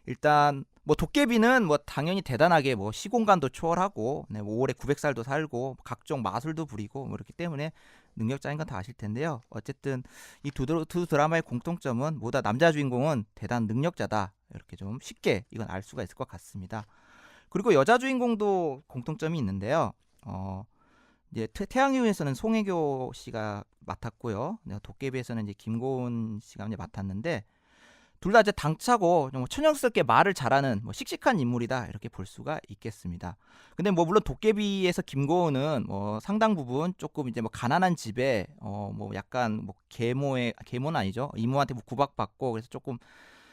일단 뭐 도깨비는 뭐 당연히 대단하게 뭐 시공간도 초월하고, 뭐 올해 900살도 살고 각종 마술도 부리고 뭐 이렇기 때문에 능력자인 건 다 아실 텐데요. 어쨌든 이 두 드라마의 공통점은 모두 남자 주인공은 대단한 능력자다, 이렇게 좀 쉽게 이건 알 수가 있을 것 같습니다. 그리고 여자 주인공도 공통점이 있는데요. 이제 태양의 후예에서는 송혜교 씨가 맡았고요. 도깨비에서는 이제 김고은 씨가 이제 맡았는데, 둘 다 이제 당차고 좀 천연스럽게 말을 잘하는 뭐 씩씩한 인물이다, 이렇게 볼 수가 있겠습니다. 근데 뭐 물론 도깨비에서 김고은은 뭐 상당 부분 조금 이제 뭐 가난한 집에 뭐 약간 뭐 계모는 아니죠. 이모한테 뭐 구박받고, 그래서 조금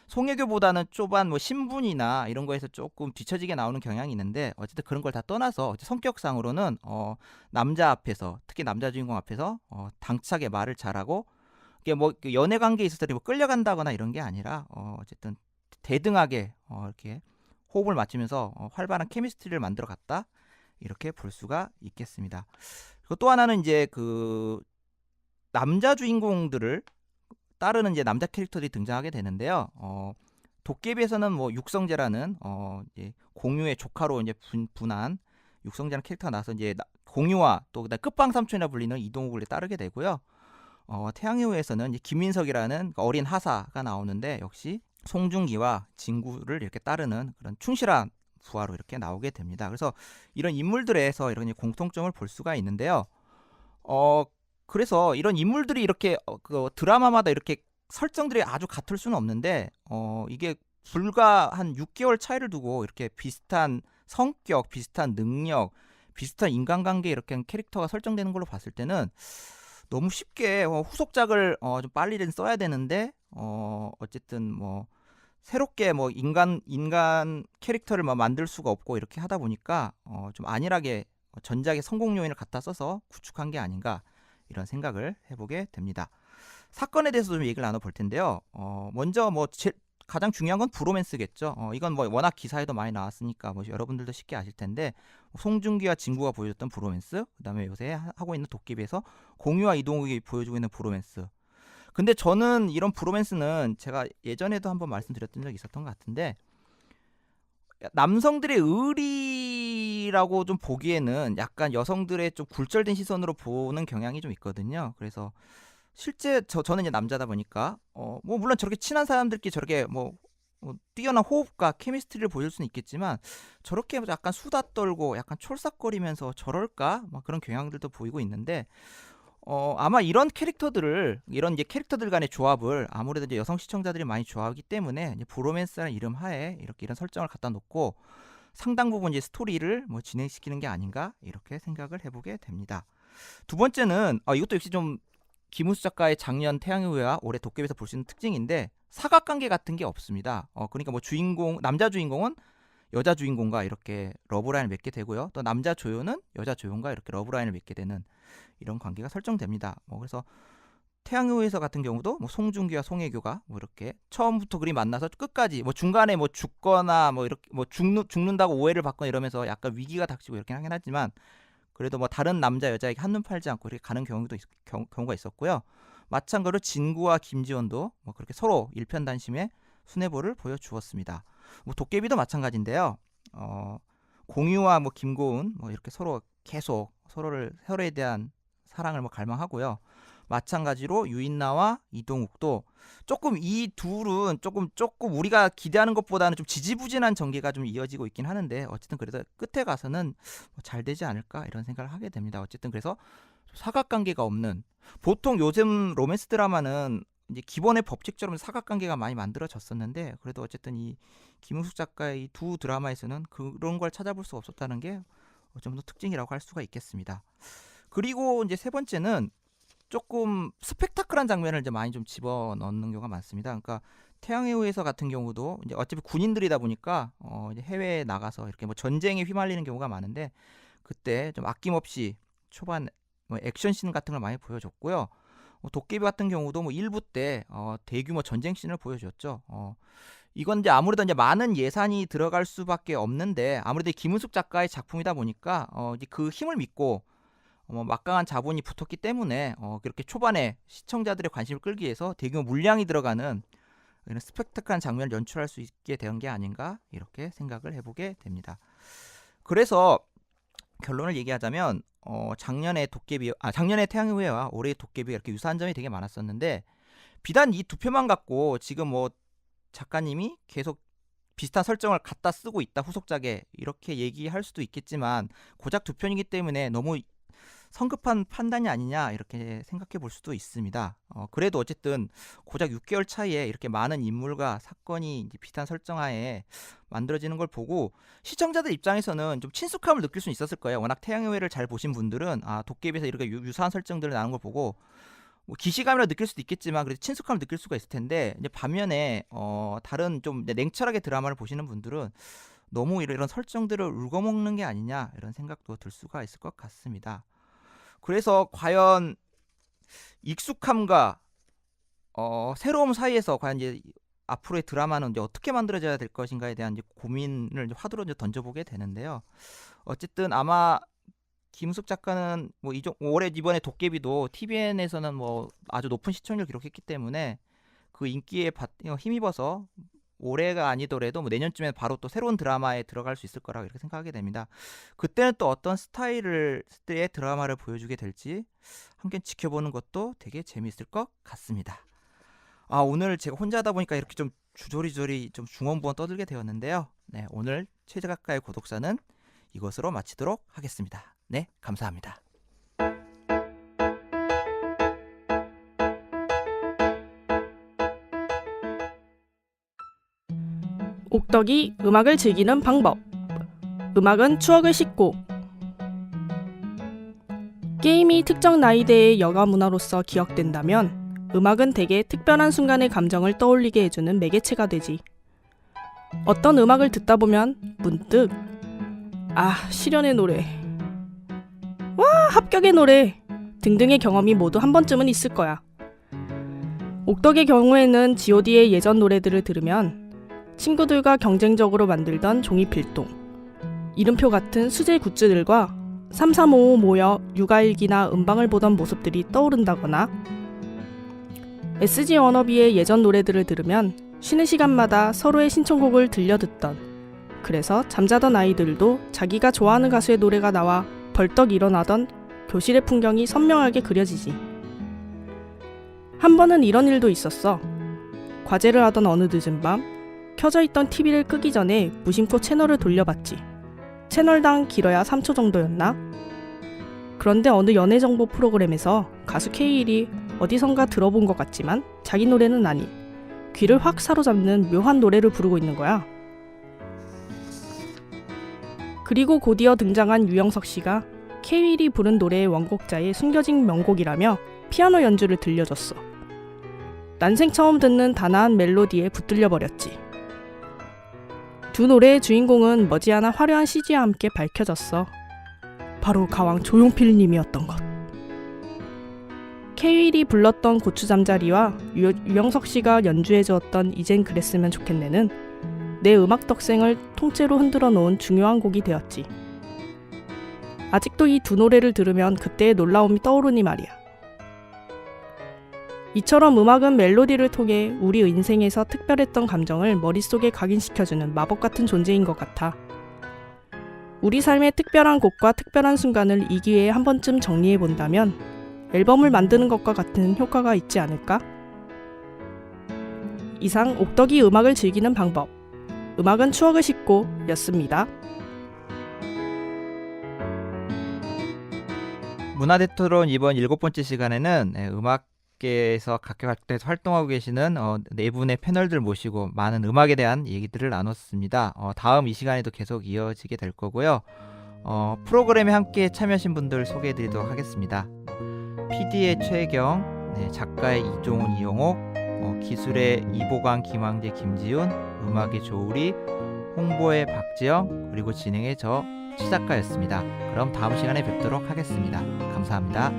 송혜교보다는 좁은 뭐 신분이나 이런 거에서 조금 뒤처지게 나오는 경향이 있는데, 어쨌든 그런 걸 다 떠나서 성격상으로는 남자 앞에서, 특히 남자 주인공 앞에서 당차게 말을 잘하고, 이게 뭐 연애 관계에 있어서 뭐 끌려간다거나 이런 게 아니라 어쨌든 대등하게 이렇게 호흡을 맞추면서 활발한 케미스트리를 만들어 갔다, 이렇게 볼 수가 있겠습니다. 그리고 또 하나는 이제 그 남자 주인공들을 따르는 이제 남자 캐릭터들이 등장하게 되는데요. 도깨비에서는 뭐 육성재라는 이제 공유의 조카로 이제 분한 육성재라는 캐릭터가 나와서 이제 공유와 또 그다음 끝방삼촌이라 불리는 이동욱을 따르게 되고요. 태양의 후예에서는 이제 김민석이라는 어린 하사가 나오는데, 역시 송중기와 진구를 이렇게 따르는 그런 충실한 부하로 이렇게 나오게 됩니다. 그래서 이런 인물들에서 이런 공통점을 볼 수가 있는데요. 그래서 이런 인물들이 이렇게 그 드라마마다 이렇게 설정들이 아주 같을 수는 없는데, 이게 불과 한 6개월 차이를 두고 이렇게 비슷한 성격, 비슷한 능력, 비슷한 인간관계 이렇게 캐릭터가 설정되는 걸로 봤을 때는 너무 쉽게 후속작을 좀 빨리 써야 되는데, 어쨌든 뭐 새롭게 뭐 인간 캐릭터를 뭐 만들 수가 없고, 이렇게 하다 보니까 좀 안일하게 전작의 성공 요인을 갖다 써서 구축한 게 아닌가, 이런 생각을 해보게 됩니다. 사건에 대해서 좀 얘기를 나눠볼 텐데요. 먼저 뭐 가장 중요한 건 브로맨스겠죠. 이건 뭐 워낙 기사에도 많이 나왔으니까 뭐 여러분들도 쉽게 아실 텐데, 송중기와 진구가 보여줬던 브로맨스, 그다음에 요새 하고 있는 도깨비에서 공유와 이동욱이 보여주고 있는 브로맨스. 근데 저는 이런 브로맨스는 제가 예전에도 한번 말씀드렸던 적이 있었던 것 같은데, 남성들의 의리라고 좀 보기에는 약간 여성들의 좀 굴절된 시선으로 보는 경향이 좀 있거든요. 그래서 실제 저는 이제 남자다 보니까 뭐 물론 저렇게 친한 사람들끼리 저렇게 뭐 뛰어난 호흡과 케미스트리를 보여줄 수는 있겠지만, 저렇게 약간 수다 떨고 약간 촐싹거리면서 저럴까, 막 그런 경향들도 보이고 있는데, 아마 이런 캐릭터들을, 이런 이제 캐릭터들 간의 조합을 아무래도 이제 여성 시청자들이 많이 좋아하기 때문에 이제 브로맨스라는 이름 하에 이렇게 이런 설정을 갖다 놓고 상당 부분 이제 스토리를 뭐 진행시키는 게 아닌가, 이렇게 생각을 해보게 됩니다. 두 번째는 이것도 역시 좀 김우수 작가의 작년 태양의 후예와 올해 도깨비에서 볼 수 있는 특징인데, 사각관계 같은 게 없습니다. 그러니까 뭐 남자 주인공은 여자 주인공과 이렇게 러브라인을 맺게 되고요. 또 남자 조연은 여자 조연과 이렇게 러브라인을 맺게 되는 이런 관계가 설정됩니다. 그래서 태양의 후예서 같은 경우도 뭐 송중기와 송혜교가 뭐 이렇게 처음부터 그리 만나서 끝까지 뭐 중간에 뭐 죽거나 뭐 이렇게 뭐 죽는다고 오해를 받거나 이러면서 약간 위기가 닥치고 이렇게 하긴 하지만 그래도 뭐 다른 남자 여자에게 한눈 팔지 않고 이렇게 가는 경우가 있었고요. 마찬가지로 진구와 김지원도 뭐 그렇게 서로 일편단심의 순애보를 보여주었습니다. 뭐 도깨비도 마찬가지인데요. 공유와 뭐 김고은 뭐 이렇게 서로 계속 서로에 대한 사랑을 뭐 갈망하고요. 마찬가지로 유인나와 이동욱도 조금 이 둘은 조금 우리가 기대하는 것보다는 좀 지지부진한 전개가 좀 이어지고 있긴 하는데 어쨌든 그래도 끝에 가서는 잘 되지 않을까 이런 생각을 하게 됩니다. 어쨌든 그래서 사각관계가 없는 보통 요즘 로맨스 드라마는 이제 기본의 법칙처럼 사각관계가 많이 만들어졌었는데 그래도 어쨌든 이 김은숙 작가의 두 드라마에서는 그런 걸 찾아볼 수가 없었다는 게 좀 더 특징이라고 할 수가 있겠습니다. 그리고 이제 세 번째는 조금 스펙타클한 장면을 이제 많이 좀 집어넣는 경우가 많습니다. 그러니까 태양의 후예서 같은 경우도 이제 어차피 군인들이다 보니까 이제 해외에 나가서 이렇게 뭐 전쟁에 휘말리는 경우가 많은데 그때 좀 아낌없이 초반 뭐 액션씬 같은 걸 많이 보여줬고요. 도깨비 같은 경우도 뭐 1부 때 대규모 전쟁 씬을 보여줬죠. 이건 이제 아무래도 이제 많은 예산이 들어갈 수밖에 없는데 아무래도 김은숙 작가의 작품이다 보니까 이제 그 힘을 믿고 막강한 자본이 붙었기 때문에 그렇게 초반에 시청자들의 관심을 끌기 위해서 대규모 물량이 들어가는 이런 스펙타클한 장면을 연출할 수 있게 된 게 아닌가 이렇게 생각을 해보게 됩니다. 그래서 결론을 얘기하자면 작년에 태양의 후예와 올해의 도깨비가 이렇게 유사한 점이 되게 많았었는데 비단 이 두 편만 갖고 지금 뭐 작가님이 계속 비슷한 설정을 갖다 쓰고 있다 후속작에 이렇게 얘기할 수도 있겠지만 고작 두 편이기 때문에 너무 성급한 판단이 아니냐 이렇게 생각해 볼 수도 있습니다. 그래도 어쨌든 고작 6개월 차이에 이렇게 많은 인물과 사건이 이제 비슷한 설정하에 만들어지는 걸 보고 시청자들 입장에서는 좀 친숙함을 느낄 수 있었을 거예요. 워낙 태양의 후예를 잘 보신 분들은 도깨비에서 이렇게 유사한 설정들을 나눈 걸 보고 뭐 기시감이라 느낄 수도 있겠지만 그래도 친숙함을 느낄 수가 있을 텐데 이제 반면에 다른 좀 냉철하게 드라마를 보시는 분들은 너무 이런 설정들을 울거먹는 게 아니냐 이런 생각도 들 수가 있을 것 같습니다. 그래서 과연 익숙함과 새로움 사이에서 과연 이제 앞으로의 드라마는 이제 어떻게 만들어져야 될 것인가에 대한 이제 고민을 이제 화두로 이제 던져보게 되는데요. 어쨌든 아마 김은숙 작가는 뭐 올해 이번에 도깨비도 TVN에서는 뭐 아주 높은 시청률을 기록했기 때문에 그 인기에 힘입어서 올해가 아니더라도 뭐 내년쯤에 바로 또 새로운 드라마에 들어갈 수 있을 거라고 이렇게 생각하게 됩니다. 그때는 또 어떤 스타일의 드라마를 보여주게 될지 함께 지켜보는 것도 되게 재미있을 것 같습니다. 오늘 제가 혼자 하다 보니까 이렇게 좀 주저리저리 좀 중언부언 떠들게 되었는데요. 네, 오늘 최 작가의 고독사는 이것으로 마치도록 하겠습니다. 네, 감사합니다. 옥덕이 음악을 즐기는 방법. 음악은 추억을 싣고. 게임이 특정 나이대의 여가 문화로서 기억된다면 음악은 대개 특별한 순간의 감정을 떠올리게 해주는 매개체가 되지. 어떤 음악을 듣다 보면 문득 실현의 노래, 합격의 노래 등등의 경험이 모두 한 번쯤은 있을 거야. 옥덕의 경우에는 god의 예전 노래들을 들으면 친구들과 경쟁적으로 만들던 종이필동, 이름표 같은 수제 굿즈들과 3355 모여 육아일기나 음방을 보던 모습들이 떠오른다거나 SG 워너비의 예전 노래들을 들으면 쉬는 시간마다 서로의 신청곡을 들려듣던, 그래서 잠자던 아이들도 자기가 좋아하는 가수의 노래가 나와 벌떡 일어나던 교실의 풍경이 선명하게 그려지지. 한 번은 이런 일도 있었어. 과제를 하던 어느 늦은 밤 켜져 있던 TV를 끄기 전에 무심코 채널을 돌려봤지. 채널당 길어야 3초 정도였나? 그런데 어느 연예정보 프로그램에서 가수 K1이 어디선가 들어본 것 같지만 자기 노래는 아닌 귀를 확 사로잡는 묘한 노래를 부르고 있는 거야. 그리고 곧이어 등장한 유영석 씨가 K1이 부른 노래의 원곡자의 숨겨진 명곡이라며 피아노 연주를 들려줬어. 난생 처음 듣는 단아한 멜로디에 붙들려버렸지. 두 노래의 주인공은 머지않아 화려한 CG와 함께 밝혀졌어. 바로 가왕 조용필 님이었던 것. 케윌이 불렀던 고추 잠자리와 유영석 씨가 연주해 주었던 이젠 그랬으면 좋겠네는 내 음악 덕생을 통째로 흔들어 놓은 중요한 곡이 되었지. 아직도 이 두 노래를 들으면 그때의 놀라움이 떠오르니 말이야. 이처럼 음악은 멜로디를 통해 우리 인생에서 특별했던 감정을 머릿속에 각인시켜주는 마법 같은 존재인 것 같아. 우리 삶의 특별한 곡과 특별한 순간을 이 기회에 한 번쯤 정리해 본다면 앨범을 만드는 것과 같은 효과가 있지 않을까? 이상 옥덕이 음악을 즐기는 방법, 음악은 추억을 싣고 였습니다. 문화대토론 이번 7번째 시간에는 음악계에서 각계각대에서 활동하고 계시는 네 분의 패널들 모시고 많은 음악에 대한 얘기들을 나눴습니다. 다음 이 시간에도 계속 이어지게 될 거고요. 프로그램에 함께 참여하신 분들 소개해드리도록 하겠습니다. PD의 최경, 작가의 이종훈, 이용옥, 기술의 이보강, 김황재, 김지훈, 음악의 조우리, 홍보의 박지영, 그리고 진행의 저 최작가였습니다. 그럼 다음 시간에 뵙도록 하겠습니다. 감사합니다.